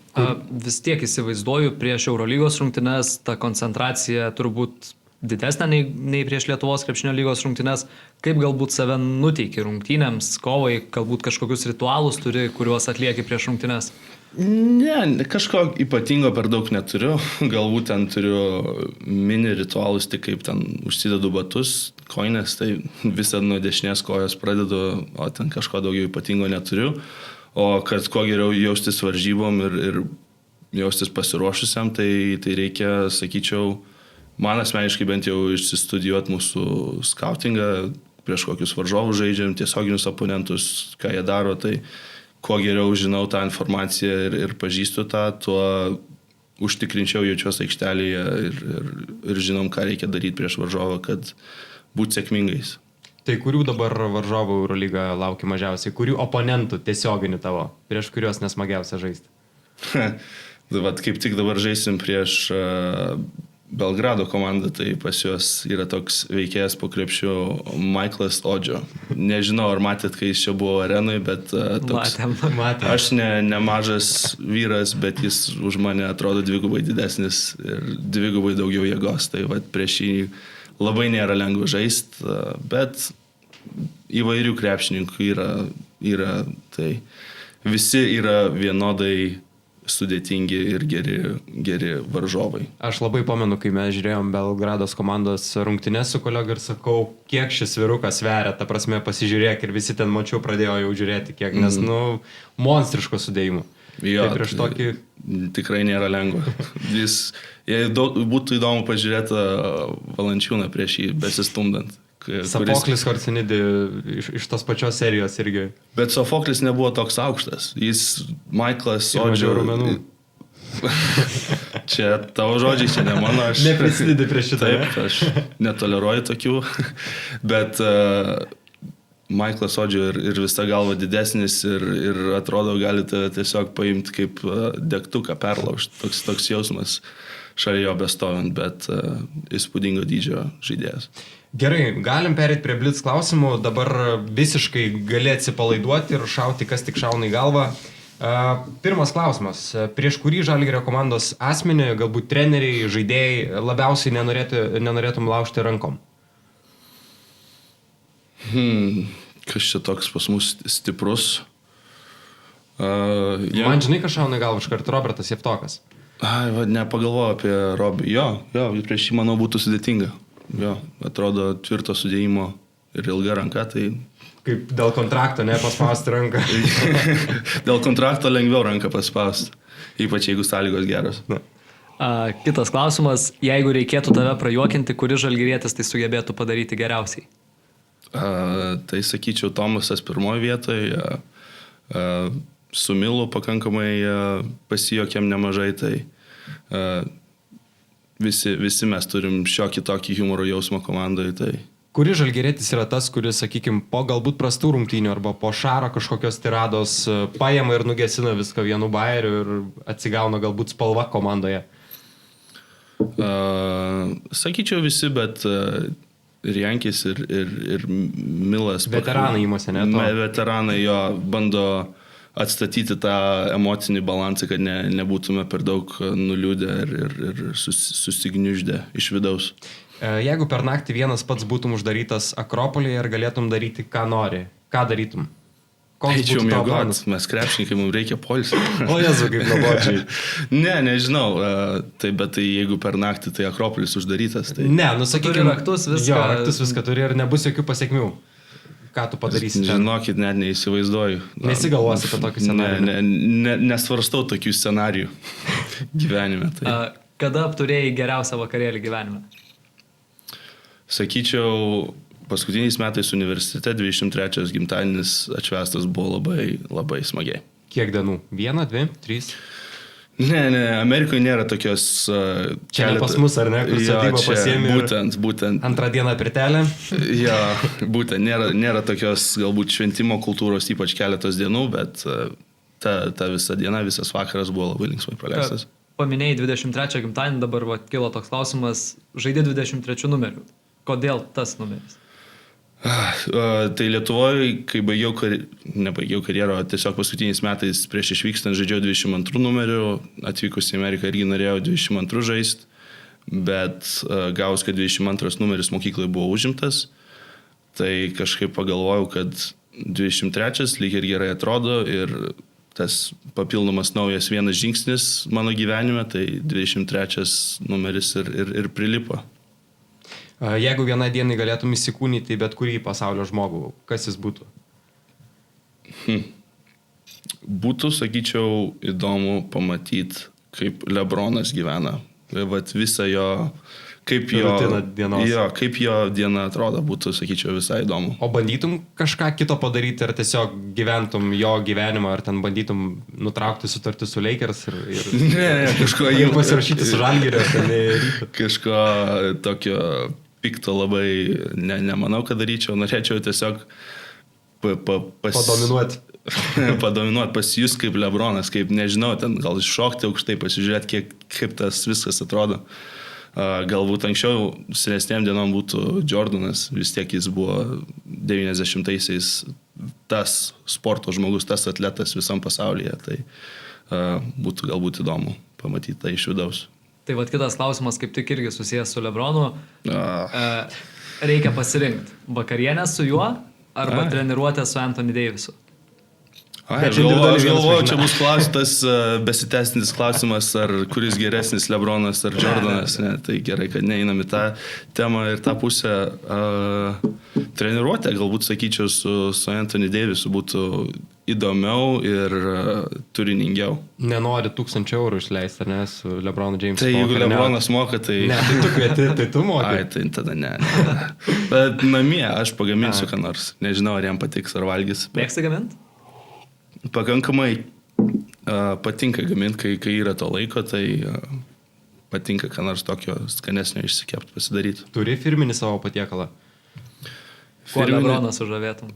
Vis tiek įsivaizduoju, prieš Eurolygos rungtynes ta koncentracija turbūt didesnė nei prieš Lietuvos krepšinio lygos rungtynes. Kaip galbūt save nuteiki rungtynėms, kovai, galbūt kažkokius ritualus turi, kuriuos atlieki prieš rungtynes? Ne, kažko ypatingo per daug neturiu. Galbūt ten turiu mini ritualus, tik kaip ten užsidedu batus, kojines, tai visą nuo dešinės kojos pradedu, o ten kažko daugiau ypatingo neturiu. O kad kuo geriau jaustis varžybom ir jaustis pasiruošusiam, tai reikia, sakyčiau, man asmeniškai bent jau išsistudijuoti mūsų skautingą, prieš kokius varžovus žaidžiam, tiesioginius oponentus, ką jie daro, tai kuo geriau žinau tą informaciją ir pažįstu tą, tuo užtikrinčiau jaučiuosi aikštelėje ir žinom, ką reikia daryti prieš varžovą, kad būti sėkmingais. Tai kurių dabar varžovų Eurolyga laukia mažiausiai? Kurių oponentų tiesioginių tavo, prieš kuriuos nesmagiausia žaisti? Vat kaip tik dabar žaisim prieš Belgrado komandą, tai pas juos yra toks veikėjas po krepšiu Michaelas Odžio. Nežinau, ar matėt, kai jis čia buvo arenui, bet toks... Matėm. Aš nemažas vyras, bet jis už mane atrodo dvigubai didesnis ir dvigubai daugiau jėgos. Tai vat prieš jį labai nėra lengva žaisti, bet įvairių krepšininkų yra tai visi yra vienodai sudėtingi ir geri varžovai. Aš labai pamenu, kai mes žiūrėjom Belgrados komandos rungtynes su kolega ir sakau, kiek šis vyrukas sveria, ta prasme pasižiūrėk ir visi ten mačiau pradėjo jau žiūrėti kiek, nes, monstriško sudėjimo. Jo, tai prieš tokį... Tikrai nėra lengva. Jei būtų įdomu pažiūrėti Valančiūną prieš jį besistumdant. Sofoklis Horsinidį iš tos pačios serijos irgi. Bet Sofoklis nebuvo toks aukštas. Jis Michaelas Odžio raumenų. Čia tavo žodžiai, čia ne mano. Aš neprisidedi prie šitą. Taip, aš netoleruoju tokių. Bet Michaelas Odžio ir visa galva didesnis ir atrodo galite tiesiog paimti kaip degtuką, perlaužti. Toks jausmas šalia jo bestovant, bet įspūdingo dydžio žaidėjas. Gerai, galim perėti prie blitz klausimų, dabar visiškai gali atsipalaiduoti ir šauti, kas tik šauna į galvą. Pirmas klausimas, prieš kurį Žalgirio komandos asmenį, galbūt treneriai, žaidėjai, labiausiai nenorėtum laužti rankom? Kas čia toks pas mus stiprus? Man žinai, kas šauna į galvą iškart, Robertas Jevtokas. Nepagalvoju apie Robį. Jo, prieš jį, manau, būtų sudėtinga. Jo, atrodo tvirto sudėjimo ir ilga ranka, tai... Kaip dėl kontrakto, paspausti ranką. Dėl kontrakto lengviau ranką paspausti, ypač jeigu sąlygos geros. Kitas klausimas, jeigu reikėtų tave prajuokinti, kuris žalgirietis tai sugebėtų padaryti geriausiai? Tai sakyčiau, Tomasas pirmoje vietoje, su Milu pakankamai pasijuokėm nemažai, tai... Visi mes turim šiokį tokį humoro jausmą komandoje. Tai... Kuri žalgirietis yra tas, kuris, sakykime, po galbūt prastų rungtynių arba po šaro kažkokios tirados paima ir nugesina viską vienu bairiu ir atsigauna galbūt spalva komandoje? Sakyčiau visi, bet ir Jankis, ir Milas. Veteranai įmose, ne? Veteranai jo bando atstatyti tą emocinį balansą, kad nebūtume per daug nuliūdę ir susigniuždę iš vidaus. Jeigu per naktį vienas pats būtum uždarytas Akropolyje ir galėtum daryti, ką nori, ką darytum? Eičiau miegot, mes krepšininkai, mums reikia poilsio. O Jezu, kaip nuobodžiai. Nežinau, bet tai jeigu per naktį tai Akropolis uždarytas. Tai... Ne, sakykime, raktus viską. Jo, raktus viską turi ir nebus jokių pasiekmių. Ką tu padarysi? Žinokit, net neįsivaizduoju. Nesigalvosi apie tokį scenarijų? Nesvarstau tokių scenarijų gyvenime. Tai. Kada apturėjai geriausią vakarėlį gyvenime? Sakyčiau, paskutiniais metais universitete 23 gimtadienis atšvęstas buvo labai, labai smagiai. Kiek dienų? 1, 2, 3? Ne, Amerikoje nėra tokios... Čia ne pas mus, ar ne? Kur sodybą pasiėmė. Būtent. Antrą dieną pirtelę. Jo, būtent. Nėra tokios galbūt šventimo kultūros, ypač keletos dienų, bet ta visa diena, visas vakaras buvo labai linksmai praleistas. Paminėjai 23 gimtadienį, dabar kilo toks klausimas, žaidė 23 numerių. Kodėl tas numeris? Tai Lietuvoje, kai nebaigiau karjerą, tiesiog paskutiniais metais prieš išvykstant žaidžiau 22 numerių, atvykus į Ameriką irgi norėjau 22 žaisti, bet gaus, kad 22 numeris mokykloje buvo užimtas, tai kažkaip pagalvojau, kad 23 lyg ir gerai atrodo ir tas papildomas naujas vienas žingsnis mano gyvenime, tai 23 numeris ir prilipo. Jeigu vieną dieną galėtum įsikūnyti bet kurį pasaulio žmogų, kas jis būtų? Būtų, sakyčiau, įdomu pamatyti, kaip LeBronas gyvena. Vat visą jo, kaip jo diena atrodo, būtų, sakyčiau, visai įdomu. O bandytum kažką kito padaryti, ar tiesiog gyventum jo gyvenimą, ar ten bandytum nutraukti sutartį su Lakers kažko ir pasirašyti su Žalgiriu? Kažko tokio pikto labai nemanau, kad daryčiau. Norėčiau tiesiog padominuoti. Padominuoti, pasijus kaip LeBronas, kaip, nežinau, ten gal iššokti aukštai, pasižiūrėti, kaip tas viskas atrodo. Galbūt anksčiau senesnėm dienom būtų Jordanas, vis tiek jis buvo 90-aisiais tas sporto žmogus, tas atletas visam pasaulyje, tai būtų galbūt įdomu pamatyti tai iš vidaus. Tai vat kitas klausimas, kaip tik irgi susijęs su Lebronu. Reikia pasirinkti vakarienę su juo arba treniruotę su Anthony Davisu. Aš galvoju, čia bus klausimas, besitęsintis klausimas, ar kuris geresnis Lebronas ar Jordanas. Ne, tai gerai, kad neeinam į tą temą ir tą pusę. Treniruotę, galbūt sakyčiau, su Anthony Davisu būtų įdomiau ir turiningiau. Nenori 1000 eurų išleisti, ar ne, su Lebronu Jamesu. Tai jeigu Lebronas moka, tai... Ne, tai tu kvieti, tai tu moki. Ai, tai tada ne. Bet namie aš pagaminsiu ką nors. Nežinau, ar jam patiks, ar valgys. Mėgsti gaminti? Pakankamai patinka gaminti, kai yra to laiko, tai patinka ką nors tokio skanesnio išsikepti, pasidaryti. Turi firminį savo patiekalą? Kuo Lebronas sužavėtum?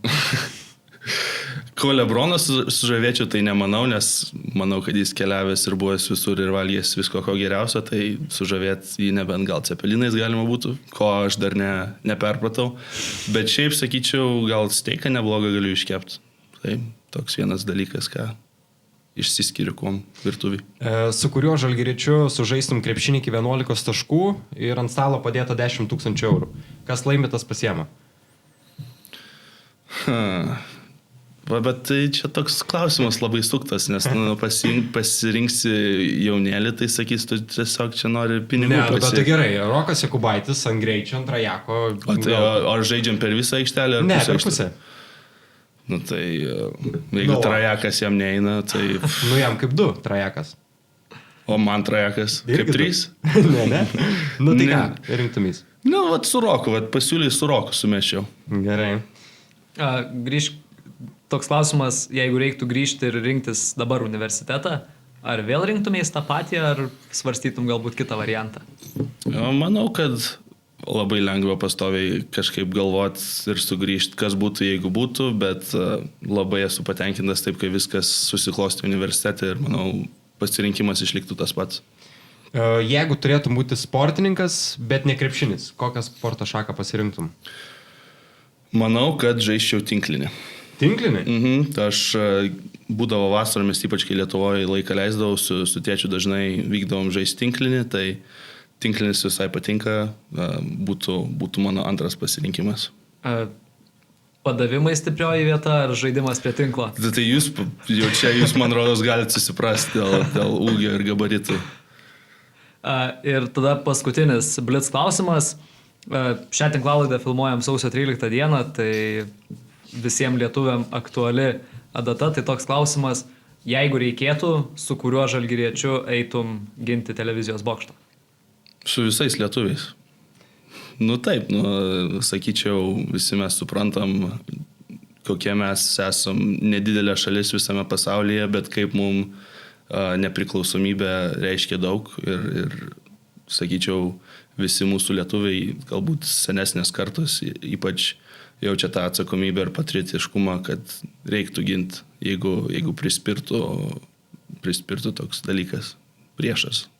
Kuo Lebronas sužavėčiau, tai nemanau, nes manau, kad jis keliavęs ir buvęs visur ir valgęs visko ko geriausio, tai sužavėti jį nebent gal cepelinais galima būtų, ko aš dar neperpratau. Bet šiaip sakyčiau, gal steiką neblogą galiu iškepti. Tai toks vienas dalykas, ką išsiskiriu kuom virtuvį. Su kuriuo žalgiriečiu sužaistum krepšinį iki 11 taškų ir ant stalo padėta 10 000 eurų. Kas laimi, tas pasiema? Bet tai čia toks klausimas labai suktas, nes pasirinksi jaunėlį, tai sakys, tu tiesiog čia nori pinigų. Ne, bet tai gerai, Rokas Jakubaitis ant greičio, ant Trajako. Ar žaidžiam per visą aikštelę? Ne, per pusę. Nu tai, jeigu Trajakas jam neina, tai... Nu jam kaip 2 Trajakas. O man Trajakas kaip 3? Ne. Nu tai ką, rinktumys. Nu, vat su Roku, pasiūlyi su Roku sumešiau. Gerai. Grįžk, toks klausimas, jeigu reiktų grįžti ir rinktis dabar universitetą, ar vėl rinktumės tą patį, ar svarstytum galbūt kitą variantą? Manau, kad labai lengva pastoviai kažkaip galvot ir sugrįžti, kas būtų, jeigu būtų, bet labai esu patenkintas taip, kai viskas susiklosti universitete ir manau, pasirinkimas išliktų tas pats. Jeigu turėtum būti sportininkas, bet ne krepšinis, kokią sporto šaką pasirinktum? Manau, kad žaisčiau tinklinį. Tinklinį? Aš būdavo vasaromis, ypač kai Lietuvoje laiką leisdavau, su tėčiu dažnai vykdavom žaisti tinklinį, tai tinklinis visai patinka, būtų mano antras pasirinkimas. Padavimai stiprioji vieta ar žaidimas prie tinklo? Tai jūs man rodos, galite susiprasti dėl ūgio ir gabaritų. Ir tada paskutinis blitz klausimas. Šią tinklalaidą filmuojam sausio 13 dieną, tai visiems lietuviam aktuali data. Tai toks klausimas, jeigu reikėtų, su kuriuo žalgiriečiu eitum ginti televizijos bokštą? Su visais lietuviais. Nu taip, sakyčiau, visi mes suprantam, kokie mes esam nedidelė šalis visame pasaulyje, bet kaip mums nepriklausomybė reiškia daug ir sakyčiau, visi mūsų lietuviai, galbūt senesnės kartos, ypač jaučia tą atsakomybę ir patriotiškumą, kad reiktų ginti, jeigu prispirtų toks dalykas, priešas.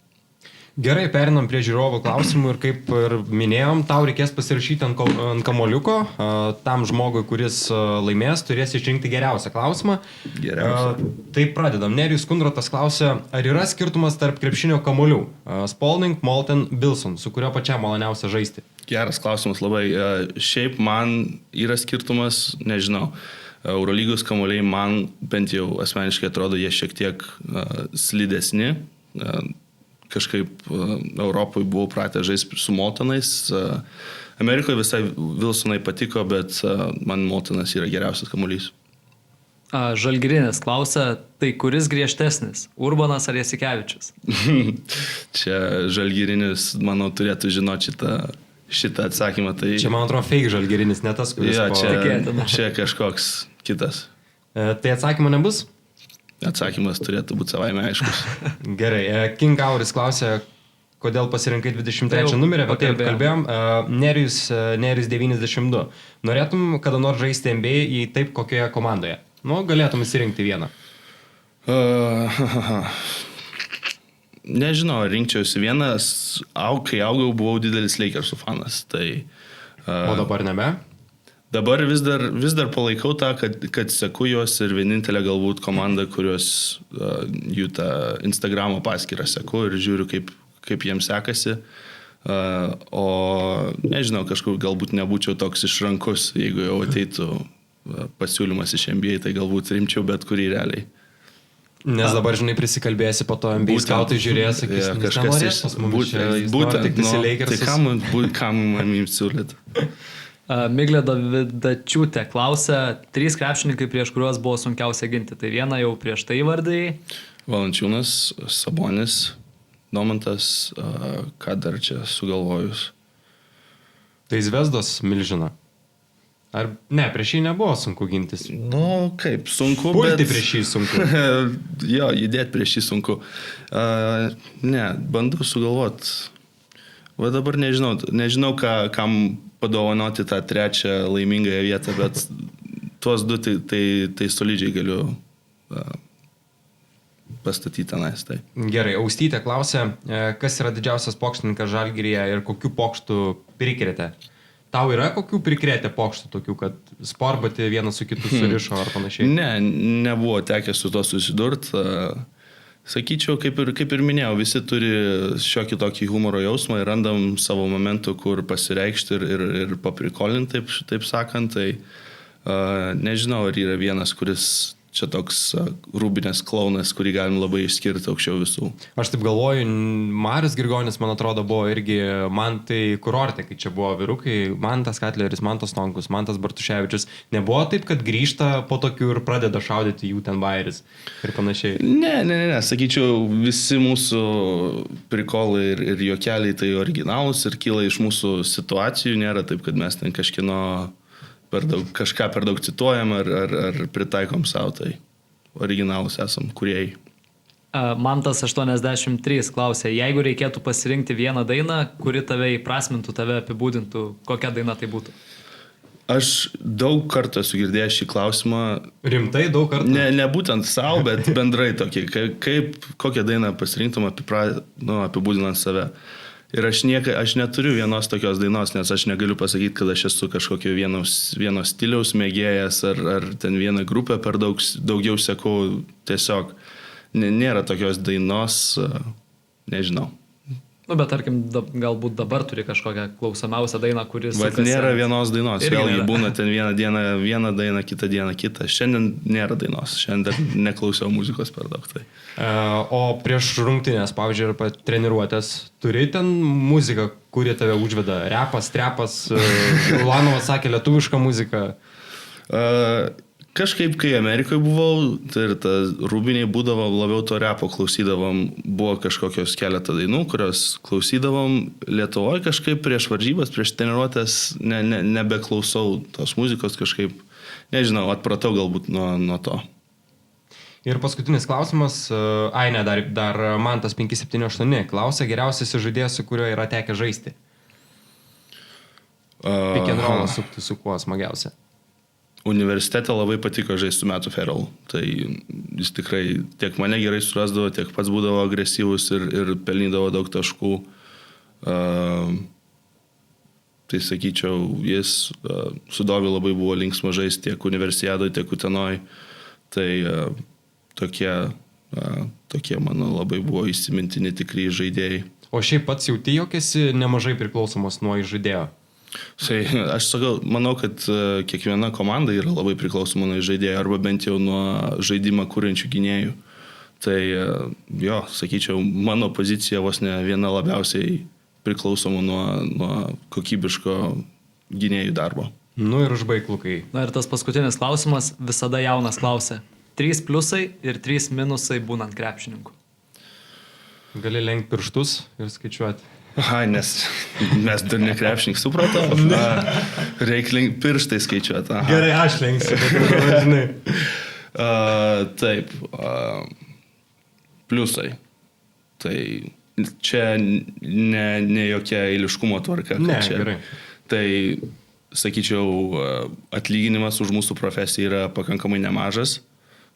Gerai, perinam prie žiūrovų klausimų ir kaip ir minėjom, tau reikės pasirašyti ant kamoliuko, tam žmogui, kuris laimės, turės išrinkti geriausią klausimą. Geriausia. Tai pradedam. Nerijus Kundrotas klausia, ar yra skirtumas tarp krepšinio kamolių? Spalding, Molten, Bilson, su kurio pačiam maloniausia žaisti? Geras klausimas labai. Šiaip man yra skirtumas, nežinau. Eurolygos kamuoliai man bent jau asmeniškai atrodo, jie šiek tiek slidesni. Kažkaip Europoje buvau pratę žaisti su Moltenais. Amerikoje visai Wilsonai patiko, bet man Moltenas yra geriausias kamuolys. Žalgirinis klausia, tai kuris griežtesnis? Urbanas ar Jasikevičius? Čia Žalgirinis, manau, turėtų žinoti šitą atsakymą. Tai... Čia, man atrodo, fake Žalgirinis, ne tas, kuris čia kažkoks kitas. Tai atsakymo nebus? Atsakymas turėtų būti savaime aiškus. Gerai. King Auris klausė, kodėl pasirinkai 23 numerį, apie tai kalbėjom. Nerijus 92. Norėtum kada nors žaisti NBA, jei taip, kokioje komandoje? Galėtum įsirinkti vieną. Nežinau, rinkčiausi vieną. Kai augau, buvau didelis Lakersų fanas. Tai, o dabar nebe? Dabar vis dar palaikau tą, kad seku juos ir vienintelė galbūt komanda, kurios jų tą Instagramo paskyrą seku ir žiūriu, kaip jiems sekasi. O nežinau, kažkur galbūt nebūčiau toks išrankus, jeigu jau ateitų pasiūlymas iš NBA, tai galbūt rimčiau bet kurį realiai. Nes dabar, žinai, prisikalbėsi, po to NBA skautai žiūrės, sakys, kažkas iš būtent, tai kam man jums siūlyti? Miglė Davidačiūtė klausia, 3 krepšininkai, prieš kuriuos buvo sunkiausia ginti. Tai vieną jau prieš tai vardai. Valančiūnas, Sabonis, Domantas, ką dar čia sugalvojus? Tai Zvezdos milžina. Ar ne, prieš jį nebuvo sunku gintis? Nu, kaip, sunku, Pulti prieš jį sunku. Jo, judėti prieš jį sunku. Ne, bandau sugalvoti. Va dabar nežinau kam padovanoti tą 3 laimingąją vietą, bet tuos 2 tai solidžiai galiu pastatyti tenais. Tai. Gerai, Austytė klausia, kas yra didžiausias pokštininkas Žalgiryje ir kokių pokštų prikrėtė? Tau yra kokių prikrėtė pokštų tokių, kad sportbatį vienas su kitu surišo ar panašiai? Ne, nebuvo tekę su to susidurti. Sakyčiau, kaip ir minėjau, visi turi šiokį tokį humoro jausmą ir randam savo momentų, kur pasireikšti ir paprikolinti, taip sakant. Tai nežinau, ar yra vienas, kuris čia toks rūbinės klaunas, kurį galim labai išskirti aukščiau visų. Aš taip galvoju, Marius Grigonis, man atrodo, buvo irgi Mantai kurorte, kai čia buvo vyrukai, Mantas Katleris, Mantas Tonkus, Mantas Bartuševičius. Nebuvo taip, kad grįžta po tokių ir pradeda šaudyti jų ten bairis ir panašiai? Ne. Sakyčiau, visi mūsų prikolai ir juokeliai tai originalūs ir kyla iš mūsų situacijų. Nėra taip, kad mes ten kažką per daug cituojam ar pritaikom savo, tai originalus esam kūrėjai. Mantas 83 klausė, jeigu reikėtų pasirinkti vieną dainą, kuri tave įprasmintų, tave apibūdintų, kokia daina tai būtų? Aš daug kartų esu girdėjęs šį klausimą. Rimtai daug kartų? Ne būtent savo, bet bendrai tokį. Kokią dainą pasirinktum apibūdinant save. Ir aš neturiu vienos tokios dainos, nes aš negaliu pasakyti, kad aš esu kažkokio vieno stiliaus mėgėjas ar ten vieną grupę per daugiau sekau. Tiesiog nėra tokios dainos, nežinau. Nu, bet tarkim, galbūt dabar turi kažkokią klausomiausią dainą, kuris... Bet nėra vienos dainos. Vėlgi būna ten vieną dainą, kitą dieną kitą. Šiandien nėra dainos. Šiandien neklausiau muzikos per daug. Tai. O prieš rungtynės, pavyzdžiui, arba treniruotės, turi ten muziką, kuri tave užveda? Repas, trepas, Ulanovas sakė lietuvišką muziką? Kažkaip, kai Amerikoje buvau, tai ir rūbiniai būdavo, labiau to repo klausydavom, buvo kažkokios keletą dainų, kurios klausydavom. Lietuvoje kažkaip prieš varžybas, prieš treniruotės nebeklausau tos muzikos kažkaip, nežinau, atpratau galbūt nuo to. Ir paskutinis klausimas, dar Mantas 578 klausia, geriausias žaidėjas, su kuriuo yra tekę žaisti. Pick and rollą sukti su kuo smagiausia. Universitete labai patiko žaisti su Mattu Ferrell. Tai jis tikrai tiek mane gerai surasdavo, tiek pats būdavo agresyvus ir pelnydavo daug taškų. Tai sakyčiau, jis su Doviu labai buvo linksma žaisti tiek Universiadoje, tiek Utenoj. Tai tokie mano labai buvo įsimintini tikri žaidėjai. O šiaip pats jauti, jog esi nemažai priklausomas nuo žaidėjo? Aš sakau, manau, kad kiekviena komanda yra labai priklausoma nuo žaidėjų arba bent jau nuo žaidimą kūrenčių gynėjų. Tai jo, sakyčiau, mano pozicija vos ne viena labiausiai priklausoma nuo kokybiško gynėjų darbo. Nu ir užbaig, Lukai. Na ir tas paskutinis klausimas, visada jaunas klausia. 3 pliusai ir 3 minusai būnant krepšininku. Gali lenkti pirštus ir skaičiuoti. Nes mes dar ne krepšininkai, supratau. Reikia pirštai skaičiuoti. Gerai, aš lenksiu, bet žinai. Taip. Pliusai. Tai čia ne jokia eiliškumo tvarka. Ne, čia. gerai. Tai, sakyčiau, atlyginimas už mūsų profesiją yra pakankamai nemažas.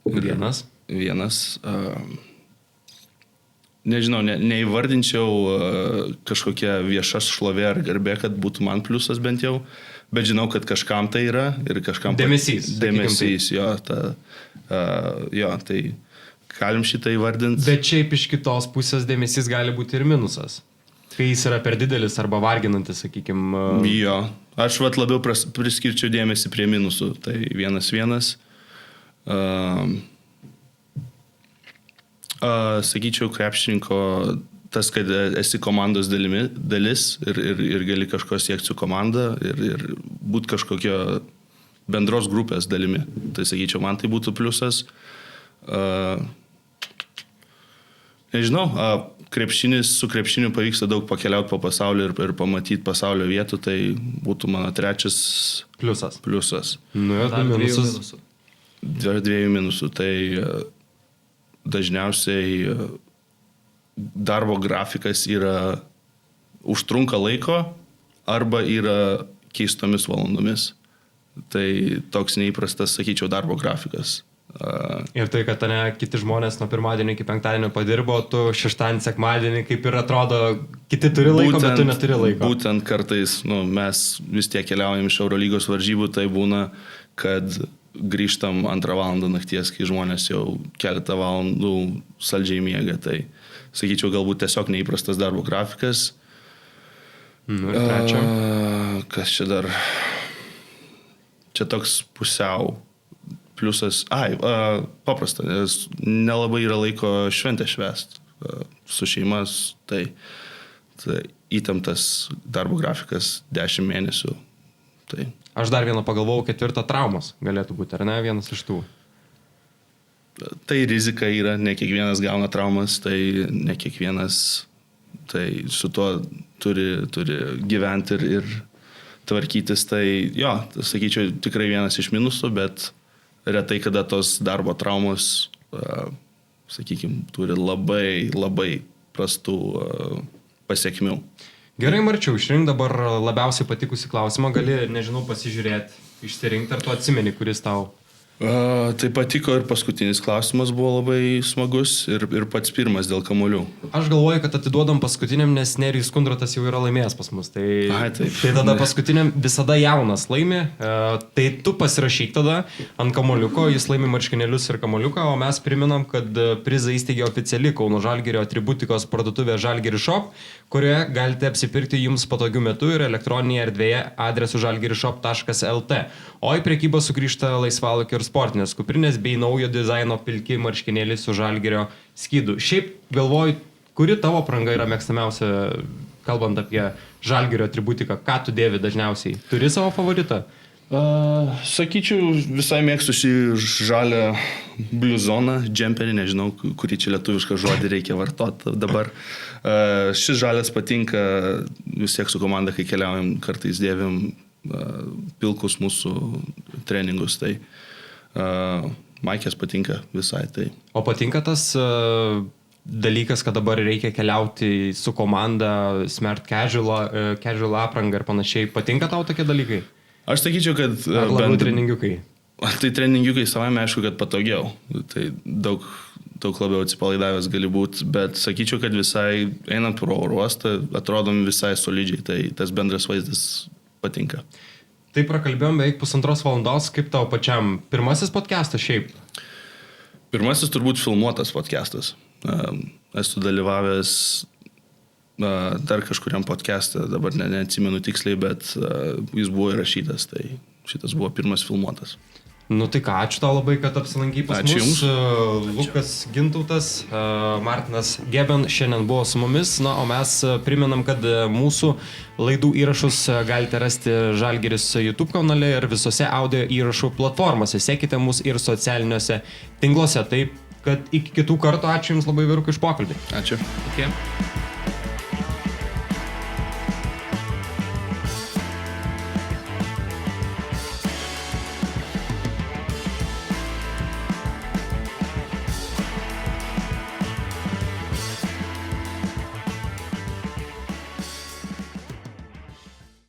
Vienas. Nežinau, neįvardinčiau kažkokia vieša šlovė ar garbė, kad būtų man pliusas bent jau, bet žinau, kad kažkam tai yra ir kažkam... Dėmesys. Dėmesys, jo, tai galim šitą įvardinti. Bet šiaip iš kitos pusės dėmesys gali būti ir minusas. Kai jis yra per didelis arba varginantis, sakykime. Jo, aš labiau priskirčiau dėmesį prie minusų. Tai 1-1. Sakyčiau, krepšininko tas, kad esi komandos dalis ir gali kažko siekti su komanda ir būti kažkokio bendros grupės dalimi. Tai sakyčiau, man tai būtų pliusas. Nežinau, su krepšiniu pavyksta daug pakeliauti po pasaulio ir pamatyti pasaulio vietų, tai būtų mano 3 pliusas. Nu, jau 2 minusus. 2 minusų. Tai dažniausiai darbo grafikas užtrunka laiko arba yra keistomis valandomis. Tai toks neįprastas, sakyčiau, darbo grafikas. Ir tai, kad kiti žmonės nuo pirmadienio iki penktadienio padirbo, tu šeštadienį, sekmadienį, kaip ir atrodo, kiti turi laiko, bet tu neturi laiko. Būtent kartais mes vis tiek keliaujam iš Eurolygos varžybų, tai būna, kad grįžtam 2 valandą nakties, kai žmonės jau keletą valandų saldžiai miega. Tai, sakyčiau, galbūt tiesiog neįprastas darbo grafikas. Nu, ir 3. Kas čia dar? Čia toks pusiau pliusas. Paprasta, nes nelabai yra laiko šventę švęst su šeimas. Tai įtemptas darbo grafikas 10 mėnesių. Tai. Aš dar vieną pagalvojau, 4 traumas galėtų būti, ar ne, vienas iš tų? Tai rizika yra, ne kiekvienas gauna traumas, tai ne kiekvienas tai su tuo turi gyventi ir tvarkytis. Tai jo, sakyčiau, tikrai vienas iš minusų, bet retai kada tos darbo traumos, sakykime, turi labai, labai prastų pasiekmių. Gerai, Marčiau, išrink dabar labiausiai patikusi klausimą, gali, nežinau, pasižiūrėti, išsirinkti, ar tu atsimeni, kuris tau. Tai patiko ir paskutinis klausimas buvo labai smagus ir pats pirmas dėl kamuolių. Aš galvoju, kad atiduodam paskutiniam, nes Nerijus Kundratas jau yra laimėjęs pas mus. Tai tada paskutiniam visada jaunas laimi. Tai tu pasirašyk tada ant kamuoliuko, jis laimi marškinėlius ir kamuoliuką, o mes priminam, kad prizą įsteigė oficiali Kauno Žalgirio atributikos parduotuvė Žalgiris Shop, kurioje galite apsipirkti jums patogiu metu ir elektroninėje erdvėje adresu žalgirisshop.lt. O į prekybą sugrįžta laisvalaikio ir sportinės kuprinės bei naujo dizaino pilki marškinėliai su Žalgirio skydu. Šiaip galvoju, kuri tavo apranga yra mėgstamiausia, kalbant apie Žalgirio atributiką? Ką tu dėvi dažniausiai? Turi savo favoritą? Sakyčiau, visai mėgstu šį žalią bliuzoną, džemperį, nežinau, kurį čia lietuvišką žodį reikia vartoti dabar. Šis žalias patinka vis tiek su komanda, kai keliaujam, kartais dėvim pilkus mūsų treningus, tai maikės patinka visai. Tai. O patinka tas dalykas, kad dabar reikia keliauti su komanda, smart casual aprangą ir panašiai. Patinka tau tokie dalykai? Aš sakyčiau, kad... Ar labiau treningiukai? Tai treningiukai savame aišku, kad patogiau. Tai daug labiau atsipalaidavęs gali būti, bet sakyčiau, kad visai einant pro oro uostą atrodom visai solidžiai, tai tas bendras vaizdas patinka. Tai prakalbėjom beveik 1,5 valandos, kaip tau pačiam pirmasis podcastas šiaip? Pirmasis turbūt filmuotas podcastas. Esu dalyvavęs dar kažkuriam podcast'e, dabar neatsimenu tiksliai, bet jis buvo įrašytas, tai šitas buvo pirmas filmuotas. Nu tai ką, ačiū tau labai, kad apsilankai pas ačiū mus. Jums. Lukas Gintautas, Martinas Geben šiandien buvo su mumis, na, o mes priminam, kad mūsų laidų įrašus galite rasti Žalgiris YouTube kanale ir visose audio įrašų platformose. Sekite mus ir socialiniuose tinkluose. Taip, kad iki kitų kartų ačiū Jums labai, vyrukai, už pokalbį. Ačiū. Okay.